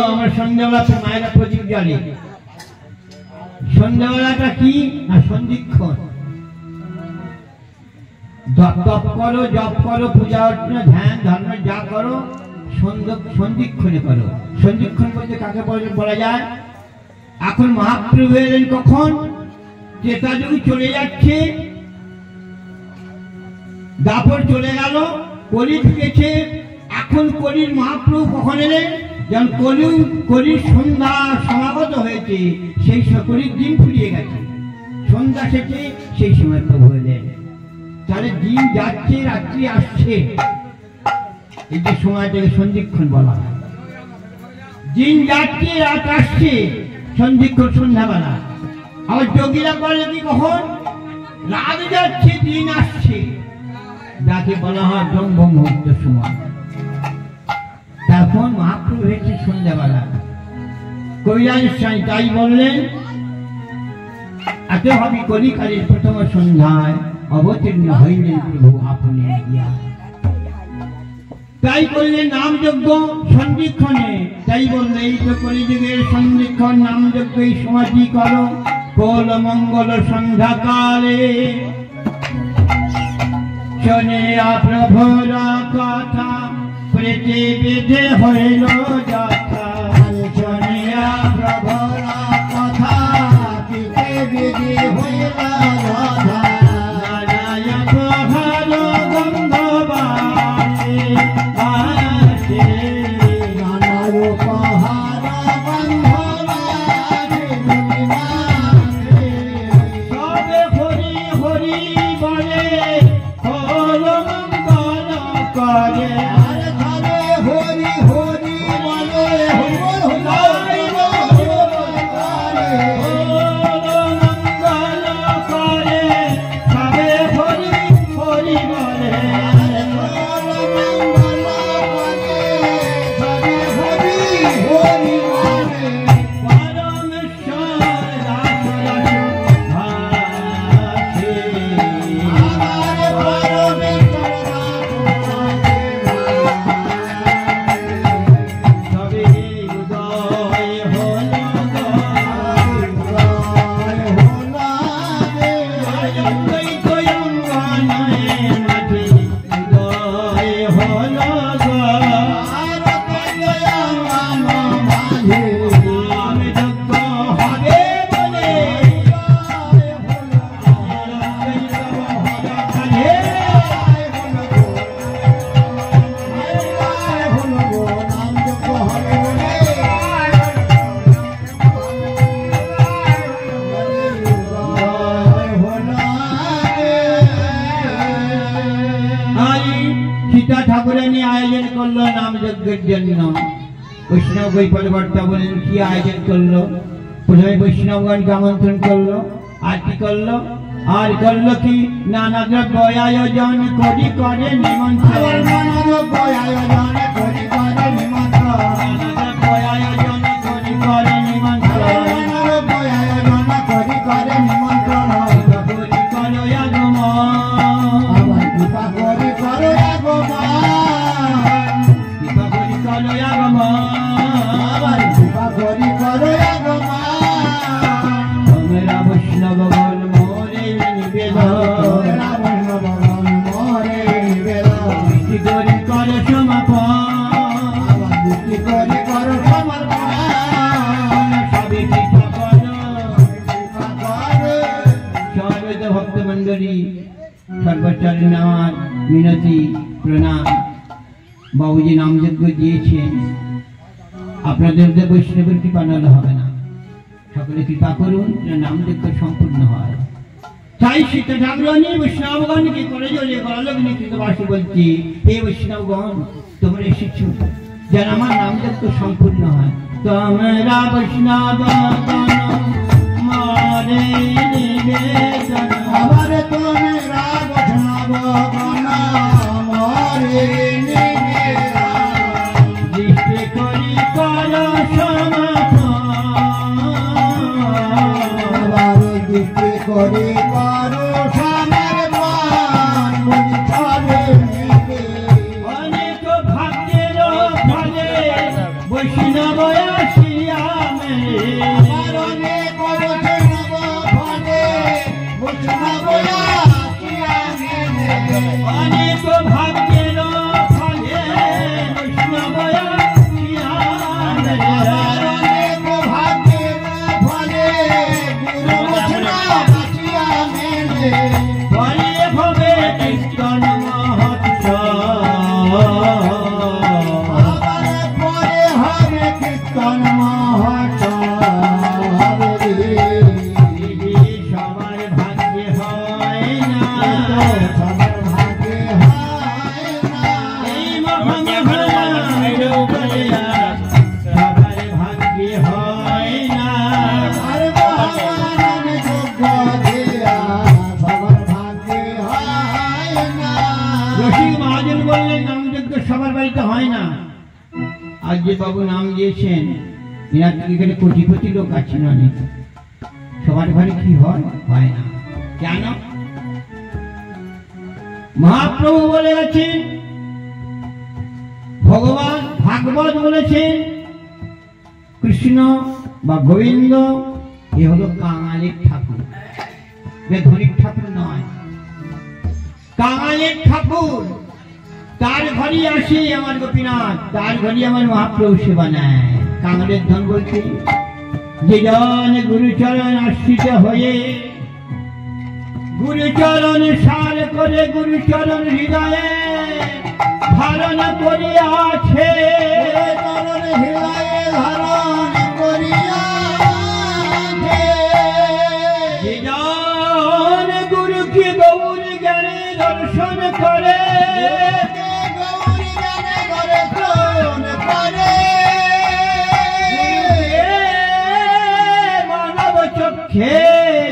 আমার সন্ধ্যাবেলা মায়েরা প্রদীপ জ্বালে সন্ধ্যাবেলাটা কি না সন্ধিক্ষণ তপ করো জপ করো পূজা অর্চনা ধ্যান ধর্ম যা করো সন্ধিক্ষণে করো সন্ধিক্ষণ বলতে কাকে বলা যায় এখন মহাপ্রভু এলেন কখন ত্রেতা যুগ চলে যাচ্ছে দাপর চলে গেল কলি ঢুকেছে এখন কলির মহাপ্রভু কখন এলেন যখন কলির সন্ধ্যা সমাগত হয়েছে সেই সকলের দিন ফুরিয়ে গেছে সন্ধ্যা শেষে সেই সময় প্রভু এলেন তাহলে দিন যাচ্ছে রাত্রি আসছে এই যে সময়টাকে সন্ধিক্ষণ বলা হয় দিন যাচ্ছে রাত আসছে সন্ধিক্ষণ সন্ধ্যাবেলা আবার যোগীরা বলে কি কখন রাত যাচ্ছে দিন আসছে যাকে বলা হয় ব্রহ্ম মুহূর্ত সময় তখন মহাপ্রভু হয়েছে সন্ধ্যাবেলা কবিরাজ গোস্বামী তাই বললেন এত ভাবি কলিকালের প্রথম সন্ধ্যায় অবতীর্ণ হইলেন প্রভু আপনি গিয়া তাই করলেন নাম যজ্ঞ সন্ধিক্ষণে তাই বললে এই তো কলিযুগের সন্ধিক্ষণ নাম যজ্ঞ এই সমাধি করো কোল মঙ্গল সন্ধ্যাকালে শোনে প্রভুর কথা প্রেতে বেঁধে হইল যথা শোনে প্রভুর কথা পিতে বিধি হইল যথা নারায়ণ প্রভার গন্ধ বাসে আসে নানার উপহার বন্ধ সবে হরি হরি বলে কোল মঙ্গল করে হরি হরি বলে সীতা ঠাকুরানী আয়োজন করলো নাম যজ্ঞের জন্য। বৈষ্ণব গৈপালকর্তা বললেন কি আয়োজন করলো? প্রথমে বৈষ্ণবগণকে আমন্ত্রণ করলো, আর কি করলো? আর করলো কি? নানা দ্রব্য আয়োজন করি করে নিমন্ত্রণ। নানা দ্রব্য আয়োজন করি করে নিমন্ত্রণ। নানা দ্রব্য আয়োজন করি করে নিমন্ত্রণ। নানা দ্রব্য আয়োজন করি করে নিমন্ত্রণ। কৃপা করি করো আগমন। আবার কৃপা করি করো আগমন। কৃপা করি করো আগমন। আবার কৃপা করি করো আগমন। তোমরা বৈষ্ণবগণ মোরে নিবেদন। তোমরা বৈষ্ণবগণ মোরে নিবেদন। বৃষ্টি করি করো সমাপন। আবার বৃষ্টি করি করো সমর্পণ। সবে কৃপা করো। কৃপা করো। সর্বত ভক্তমণ্ডলী সর্বচরণ আমার মিনতি প্রণাম। বাবুজি নামযজ্ঞ দিয়েছেন, আপনাদের বৈষ্ণবের কৃপা নাহলে হবে না। সকলে কৃপা করুন যেন নামযজ্ঞ সম্পূর্ণ হয়। তাই সীতা ঠাকুরানী বৈষ্ণবগণকে করে জড়িয়ে গলালগ্নে কৃতবাসী বলছি, হে বৈষ্ণবগণ তোমরা এসেছ যেন আমার নামযজ্ঞ সম্পূর্ণ হয়। তোমরা বৈষ্ণবগণ মারে নিবেদন। আবার তোমরা বৈষ্ণবগণ মোরে নিবেদন। দৃষ্টি করি করো সমাপন। আবার দৃষ্টি করি করো সমর্পণ। বলি চলে নিবে। অনেক ভাগ্যের ফলে বৈষ্ণব আসিয়া মেলে। আবার অনেক বৈষ্ণব ফলে বৈষ্ণব আসিয়া মেলে। অনেক ভাগ্যের ফলে বৈষ্ণব আসিয়া মেলে। আবার অনেক ভাগ্যের ফলে গুরু বৈষ্ণব আসিয়া মেলে। পরে হবে কীর্তন মহোৎসব। আবার পরে হবে কীর্তন মহোৎসব রে। সবার ভাগ্যে হয় না। সবার ভাগ্যে হয় না। এই মহামহামারীর বলিয়া সবার ভাগ্যে হয় না। আর ভগবান যোগ্য দিয়া সবার ভাগ্যে হয় না। রসিক মহাজন বললেন নামযজ্ঞ সবার বাড়িতে হয় না। আজ যে বাবু নাম দিয়েছেন এনার থেকে এখানে কোটিপতি লোক আছেন অনেক, সবার ঘরে কি হয়? হয় না। কেন? মহাপ্রভু বলে গেছেন, ভগবান ভাগবত বলেছেন, কৃষ্ণ বা গোবিন্দ এ হলো কাঙালির ঠাকুর, ধনিক ঠাকুর নয়। কাঙালির ঠাকুর, তার ঘরে আসে আমার গোপীনাথ, তার ঘরে আমার মহাপ্রভু সেবা নেয়। কাঙালের ধন বলছে যে জন গুরুচরণ আশ্রিত হয়ে গুরুচরণ সার করে গুরুচরণ হৃদয়ে ধারণ করিয়াছে। চরণ হৃদয়ে ধারণ করিয়াছে। যে জন গুরুকে গৌর জ্ঞানে দর্শন করে গৌরী জ্ঞানে দর্শন করে। মানব চক্ষে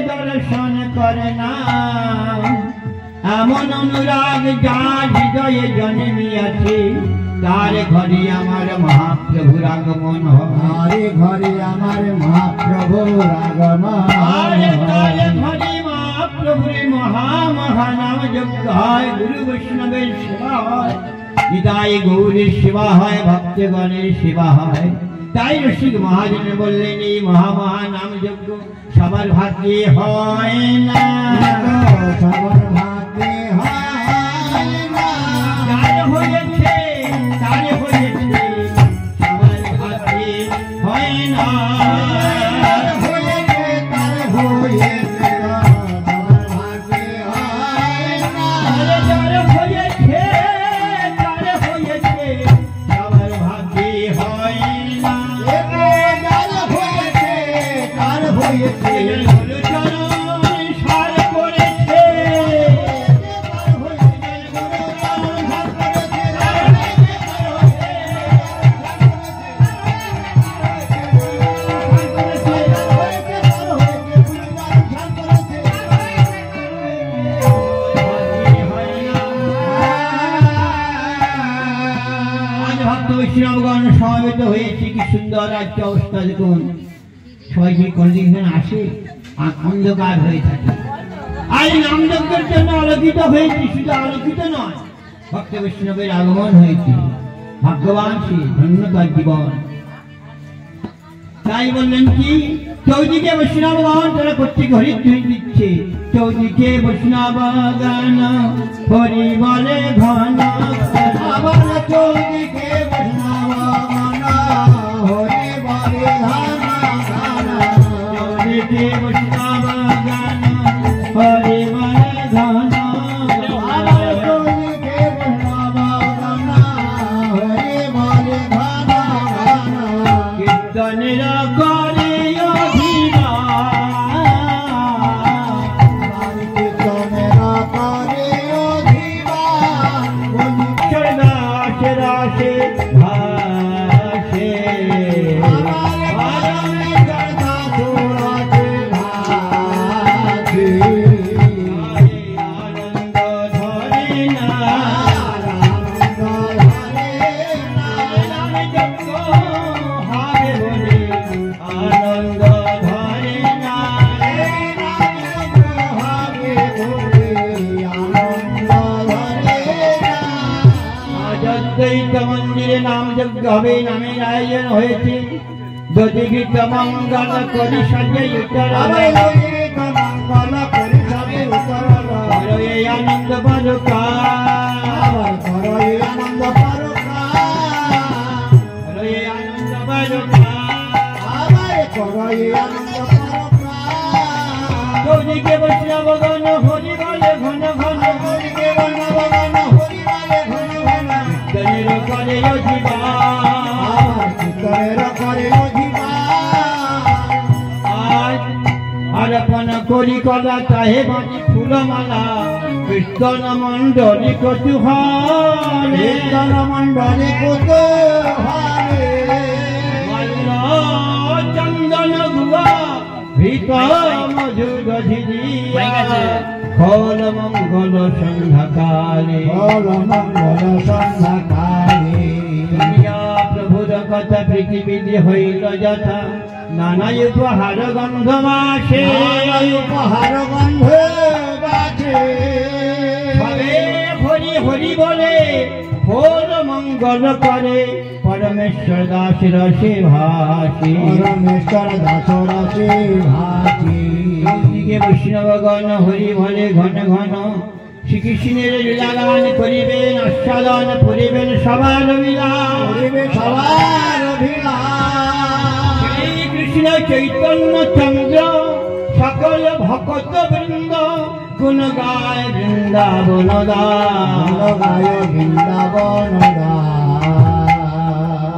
দর্শন করে না, এমন অনুরাগ যার হৃদয়ে জন্মিয়াছে, তার ঘরে আমার মহাপ্রভুর আগমন হয়। আরে ঘরে আমার মহাপ্রভুর আগমন আরে তার হয়। ঘরে মহাপ্রভুর মহানাম যজ্ঞ হয়, গুরু বৈষ্ণবের সেবা হয়, নিতাই গৌরীর সেবা হয়, ভক্তগণের সেবা হয়। তাই রসিক মহাজন বললেন এই নাম যজ্ঞ সবার ভাগ্যে হয় না। সবার ভাগ্যে হয় না। যার হয়েছে তার হয়েছে, সবার ভাগ্যে হয় না। তার হয়েছে তার হয়েছে, সবার ভাগ্যে হয় না। আরে যার হয়েছে তার হয়েছে, সবার ভাগ্যে হয় না। এতে যার হয়েছে তার হয়েছে, গুরুচরণ সার করেছে, তার হয়েছে, গুরুচরণ ধার করেছে। বৈষ্ণবগণ সমবেত হয়েছে, কি সুন্দর আজকে অবস্থা দেখুন। সবাই যে কোনদিন আসে অন্ধকার হয়ে থাকে, আর নামযজ্ঞের জন্য আলোকিত হয়েছে। শুধু আলোকিত নয়, ভক্ত বৈষ্ণবের আগমন হয়েছে। ভাগ্যবান সে, ধন্য তার জীবন। তাই বললেন কি, চৌদিকে বৈষ্ণবগণ তারা প্রত্যেক হরিধ্বনি দিচ্ছে। চৌদিকে বৈষ্ণবগণ হরি বলে ঘন, আবার চৌদিকে বৈষ্ণবগণ হরি বলে ঘন ঘন। চৌদিকে বৈষ্ণবগণ হরি বলে ঘন, আবার চৌদিকে বৈষ্ণবগণ হরি বলে ঘন ঘন। কীর্তনের করে অভিমান, কীর্তনেরা করে অভিমান, রাশে রাশে ভাসে। আরামে জড়তা চূড়াতে ভাসে। আনন্দ ধরে না, আনন্দ ধরে না, নামে যজ্ঞ হবে বলে আনন্দ ধরে না। এই নামযজ্ঞ হবে বলে আনন্দ ধরে না। অদ্বৈত মন্দিরে নাম যজ্ঞ হবে, নামের আয়োজন হয়েছে। যদি গীত মঙ্গল করি সাজাই উত্তর আবার ললিত মঙ্গল করি সবে উত্তরল। এই আনন্দ বালকা, আবার করো এই আনন্দ পরকা। এই আনন্দ বালকা। আবার করো এই আনন্দ পরকা। চৌদিকে বৈষ্ণবগণ হরি বলে ঘন ঘন, হরিকে বর্ণবগণ হরি বলে ঘন ঘন। কীর্তনের করে অজিবা। আবার চিত্তরের করে অধিবাস। আজ আরপন করি কলা চাহে বাঁচি ফুলমালা, কীর্তন মণ্ডলী কচুহারে। কীর্তন মণ্ডলী কুতূহলে। মাল্য চন্দন গুয়া ভিতর মধুর ঝিরিয়া, ফল মঙ্গল সন্ধ্যাকালে। বল মঙ্গল সন্ধ্যাকালে। দুনিয়া প্রভুর কথা পৃথিবীতে হইল যথা, নানা উপহার গন্ধ মাসে। নানাই উপহার গন্ধে বাজে। সবে হরি হরি বলে ফল মঙ্গল করে, পরমেশ্বর দাস রসে ভাসে। পরমেশ্বর দাস রসে ভাসে। চৌদিকে বৈষ্ণবগণ হরি বলে ঘন ঘন, শ্রীকৃষ্ণের লীলাগান করিবেন, আস্বাদন করিবেন সবার লীলা। করিবে সবার অভিলাষ। শ্রীকৃষ্ণ চৈতন্য চন্দ্র সকল ভক্ত বৃন্দ, গুণ গায় বৃন্দাবন দাস। গায় বৃন্দাবন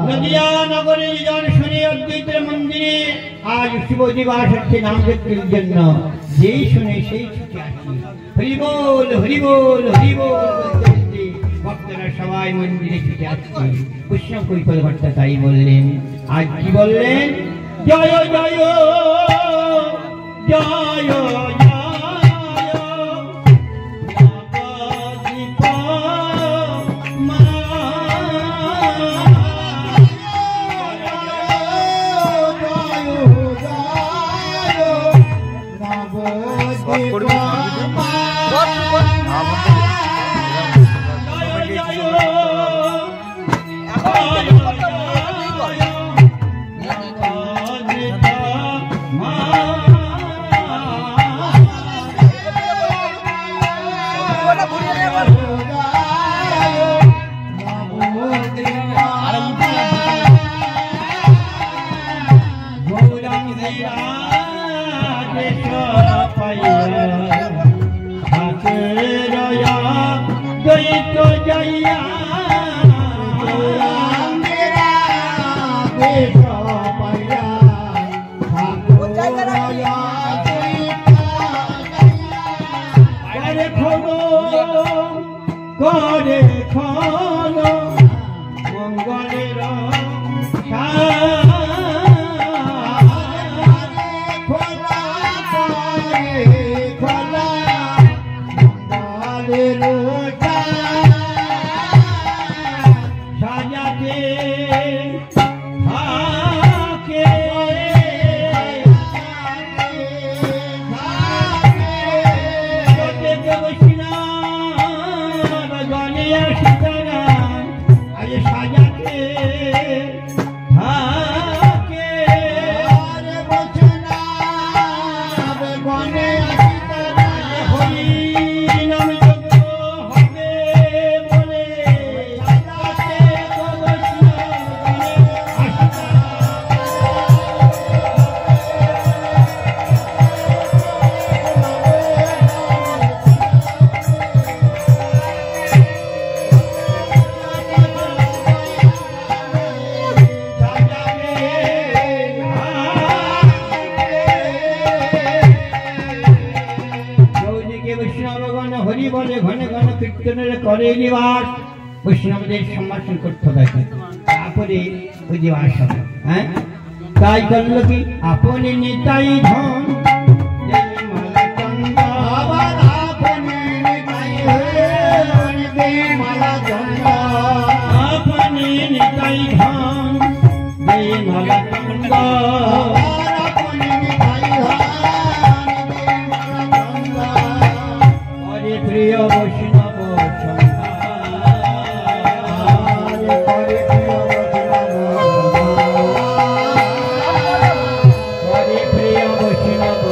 নদিয়া নগরে জন শুনে অদ্বৈতের মন্দিরে আজ শিব দিবস হচ্ছে নাম যজ্ঞের জন্য। যেই শুনে সেই ছুটে আসি, হরিবোল হরিবোল হরিবোল বলতে বলতে ভক্তরা সবাই মন্দিরে ছুটে আসছে। কৃষ্ণ কৈফল ভট্টা তাই বললেন। আজ কি বললেন? জয় জয় জয় জয় করে খন মঙ্গলের সাজাতে আরে সাজাতে থাকে আরে বলছে না বনে আসিতে রায় হরি নাম যজ্ঞ হবে বলে সাজাতে হরি বলে ঘন ঘন কীর্তনের করে নিবাস বৈষ্ণবদের সম্ভাষণ করতে হবে তারপরে ওই দিবাস হবে হ্যাঁ তাই করলো কি আপনি নিতাই ধন মালা চন্দ্র আবার আপনি নিতাই হয়ে মালা চন্দ্র আপনি নিতাই ধন মালা চন্দ্র প্রিয় বৈষ্ণব হরে প্রিয় বৈষ্ণব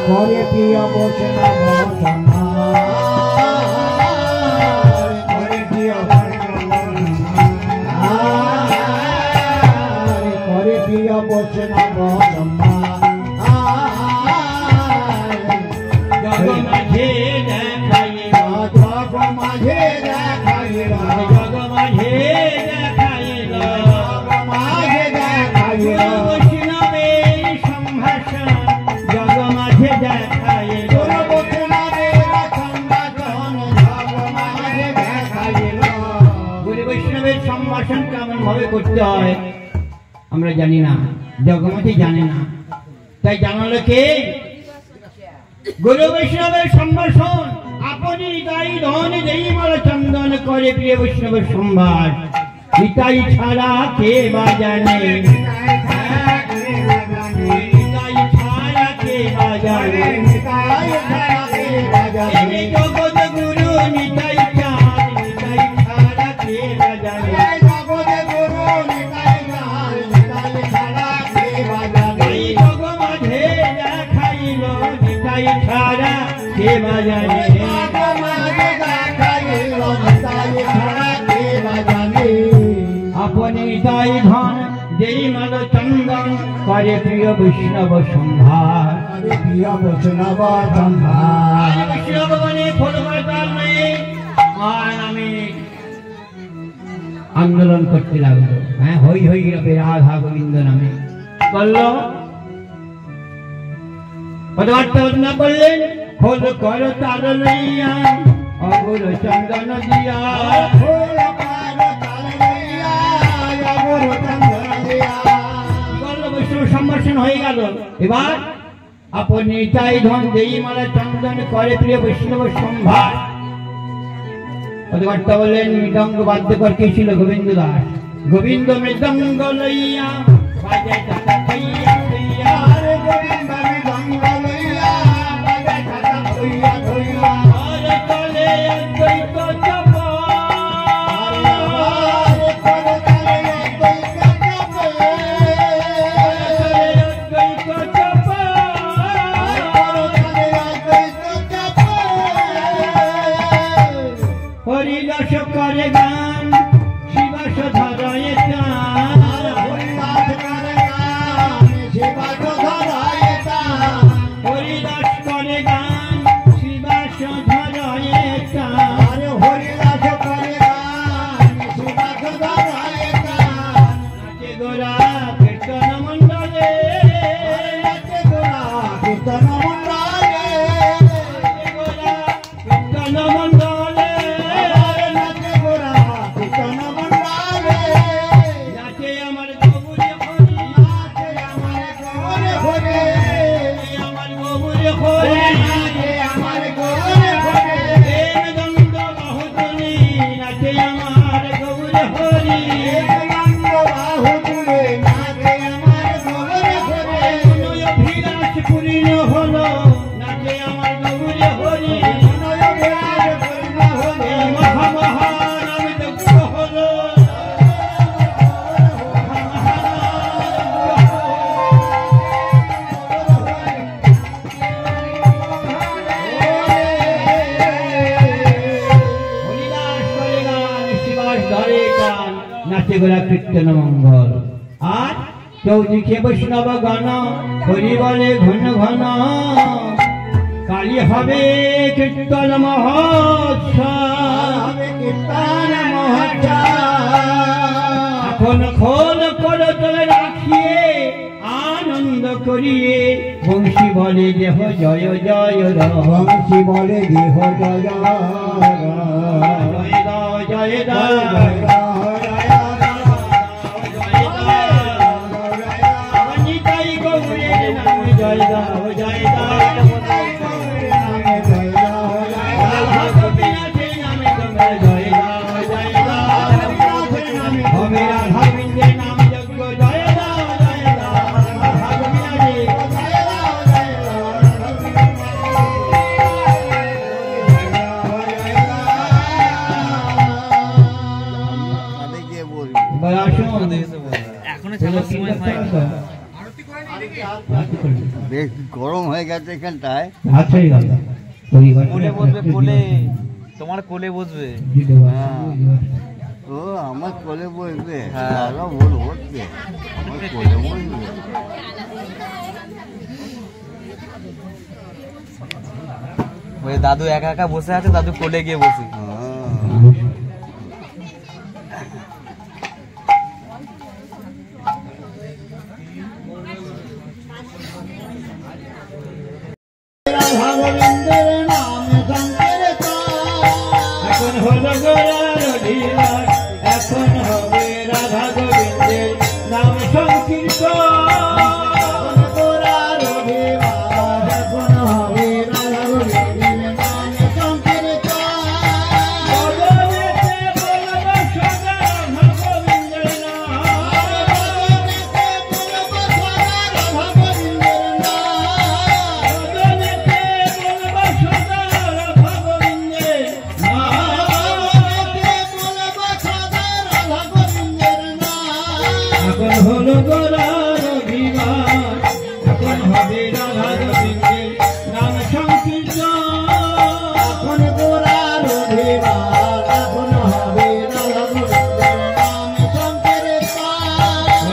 হরে প্রিয় বৈষ্ণব বৈষ্ণব জগ মাঝে দেখাইল জগ মাঝে দেখাইল জগ মাঝে দেখাইল মাঝে দেখাইল বৈষ্ণবের সম্ভাষণ জগ মাঝে দেখাইল গুরু বৈষ্ণবের সম্ভাষণ কেমন ভাবে করতে হয় আমরা জানি না জগমতি জানে না তাই জানালো কে গুরু বৈষ্ণবের সম্ভাষণ আপনি তাই ধন দেই মালা চন্দন করে প্রিয় বৈষ্ণবের সম্ভার নিতাই ছাড়া কে বা জানে নিতাই ছাড়া কে বা জানে জগৎ গুরু নিতাই চাঁদ নিতাই ছাড়া কে বা জানে জগ মাঝে দেখাইল নিতাই ছাড়া কে বা জানে আপনি তাই ধন যেই মাল চন্দন করে প্রিয় বৈষ্ণব সম্ভার প্রিয় বৈষ্ণব সম্ভার বৈষ্ণব মানে ফলবার কাল নেই আর আমি আন্দোলন করতে লাগলো হ্যাঁ হই হই রবে রাধা গোবিন্দ নামে করলো পদবার্তা না বললেন খোল কর তার লইয়া অগুর চন্দন দিয়া বৈষ্ণব সম্ভাষণ হয়ে গেল এবার আপনি তাই ধন দেই মালা চন্দন করে প্রিয় বৈষ্ণব সম্ভার পদবার্তা বললেন মৃদঙ্গ বাদ্যকর কে ছিল গোবিন্দ দাস গোবিন্দ মৃদঙ্গ লইয়া বাজায় টাকা খাইয়া খাইয়া গোবিন্দ মৃদঙ্গ লইয়া বাজায় টাকা খাইয়া খাইয়া তলে অদ্বৈত জপা হরিদাস করে গান শিবাস ধরায় টান হরিদাস করে গান শিবাস ধরায় টান নাচে গোরা কীর্তন মণ্ডলে নাচে গোরা কীর্তন মণ্ডলে নাচে আমার গৌরে হরি আমার গৌরে হরি প্রেম গন্ধ বাহুতুলি নাচে আমার গৌরে হরি অভিলাষ পূর্ণ হল নাচে গোলা কীর্তন মঙ্গল। আর চৌদিকে বৈষ্ণব গান হরি বলে ঘন ঘন, কালী হবে কীর্তন মহোৎসব, কীর্তন মহোৎসব। এখন খোল করে তোলে রাখিয়ে আনন্দ করিয়ে বংশী বলে দেহ জয় জয় রাম, বংশী বলে দেহ জয় জয় দাও জয় দাও নিতাই গৌরের নাম জয় দাও জয় দাও, গোপীনাথের নামে তোমরা জয় দাও জয় দাও, হবে রাধা বৃন্দের নাম যজ্ঞ জয় দাও জয় দাও, রাধা গোপীনাথের এবার আসুন বেশ গরম হয়ে গেছে এখানটায়। আচ্ছা কোলে বসবে, কোলে তোমার কোলে বসবে। ও আমার কোলে বসবে, হ্যাঁ। আরো ভুল হচ্ছে, আমার কোলে বসবে। ওই দাদু একা একা বসে আছে, দাদু কোলে গিয়ে বসি। রাধা গোবিন্দের নামে সংকীর্তন, এখন হলো গোরার অধিবার, এখন হবে রাধা গোবিন্দের নাম সংকীর্তন, গোরার অভিমান, এখন হবে রাধা গোবিন্দের নামে সংকীর্তন। ভগবতে বলব সদা রাধা গোবিন্দের নাম, এখন হলো গোরার অভিমান, এখন হবে রাধা গোবিন্দের নাম সংকীর্তন, এখন গোরার অভিমান, এখন হবে রাধা গোবিন্দের নামে সংকীর্তন।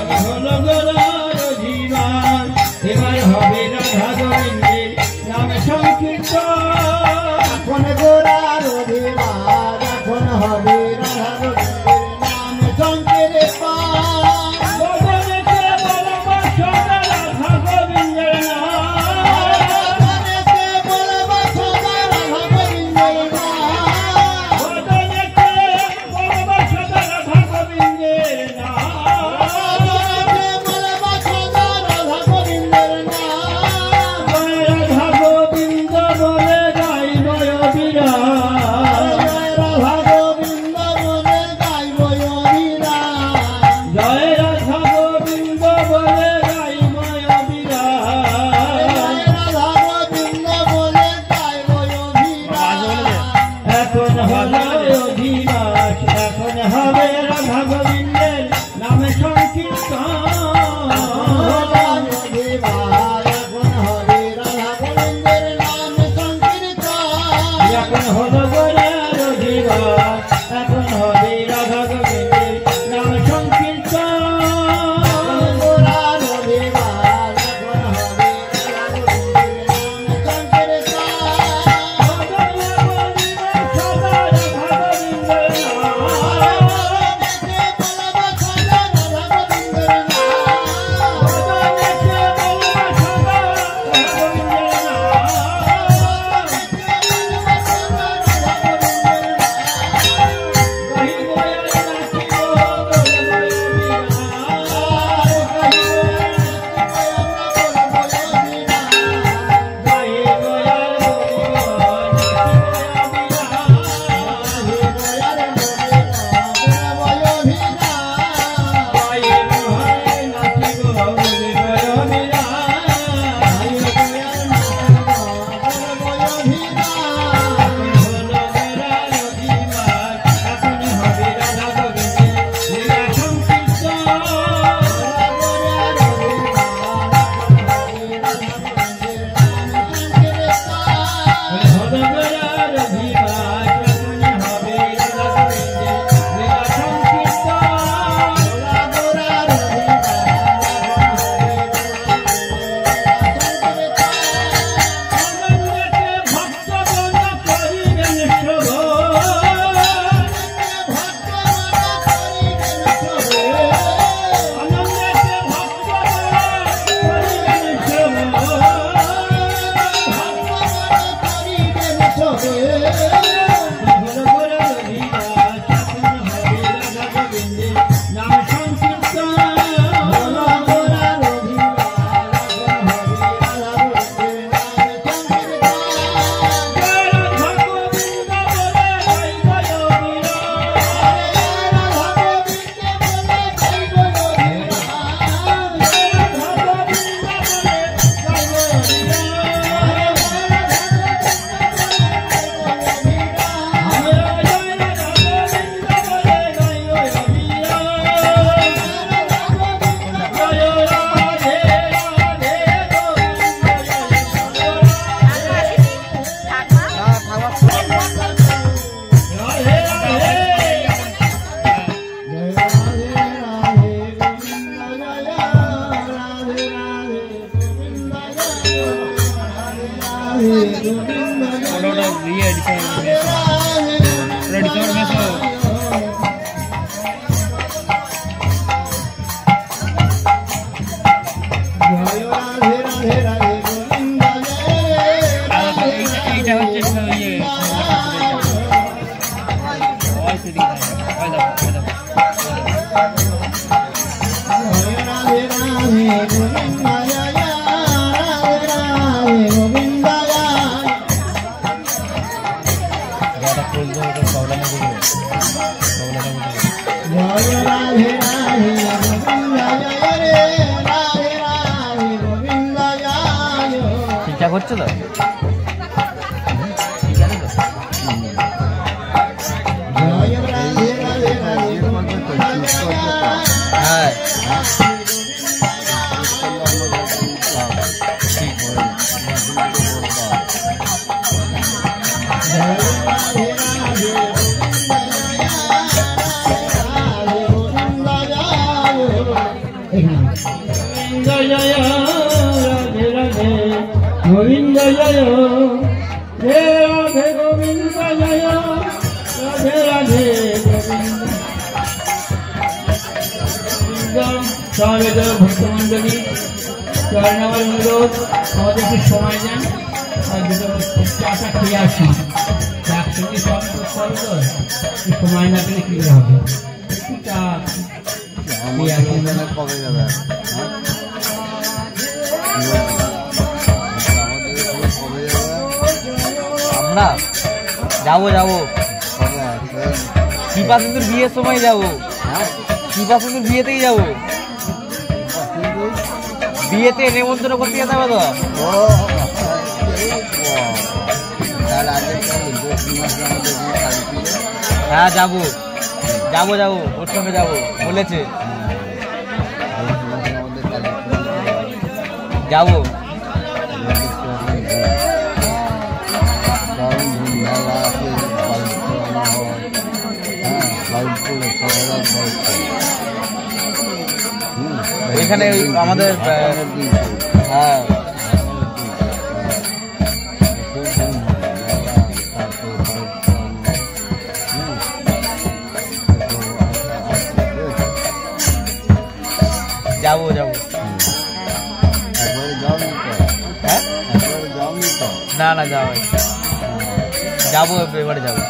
এখন হলো গোরার অভিমান, এবার হবে রাধা গোবিন্দের নাম সংকীর্তন, এখন গোরার অভিমান, এখন হবে রাধা গোবিন্দের নামে সংকীর্তন। ভগবতে বলব সদা রাধা গোবিন্দের নাম, ভগবতে বলব সদা রাধা গোবিন্দের নাম, জয় ঠিকঠাক হচ্ছে তো? হ্যাঁ জয় জয় রাধে রাধে গোবিন্দ জয় হে রাধে গোবিন্দ জয় রাধে রাধে গোবিন্দ ভক্তমন্ডলী চরণাবার অনুরোধ আমাদেরকে সময় দেন আর দুটো চাটা খেয়ে আসি একসঙ্গে সব করতে হবে তো সময় না পেলে কি হবে কবে যাবে আমরা যাবো যাবো কৃপা সিন্ধুর বিয়ের সময় যাবো। কৃপা সিন্ধুর বিয়েতেই যাবো, বিয়েতে নেমন্তন্ন করতে যেতে হবে তো। হ্যাঁ যাবো যাবো যাবো ওর সঙ্গে যাবো বলেছে যাবো। এখানে আমাদের হ্যাঁ যাবো যাবো। না না যাবো যাবো এবারে যাবো।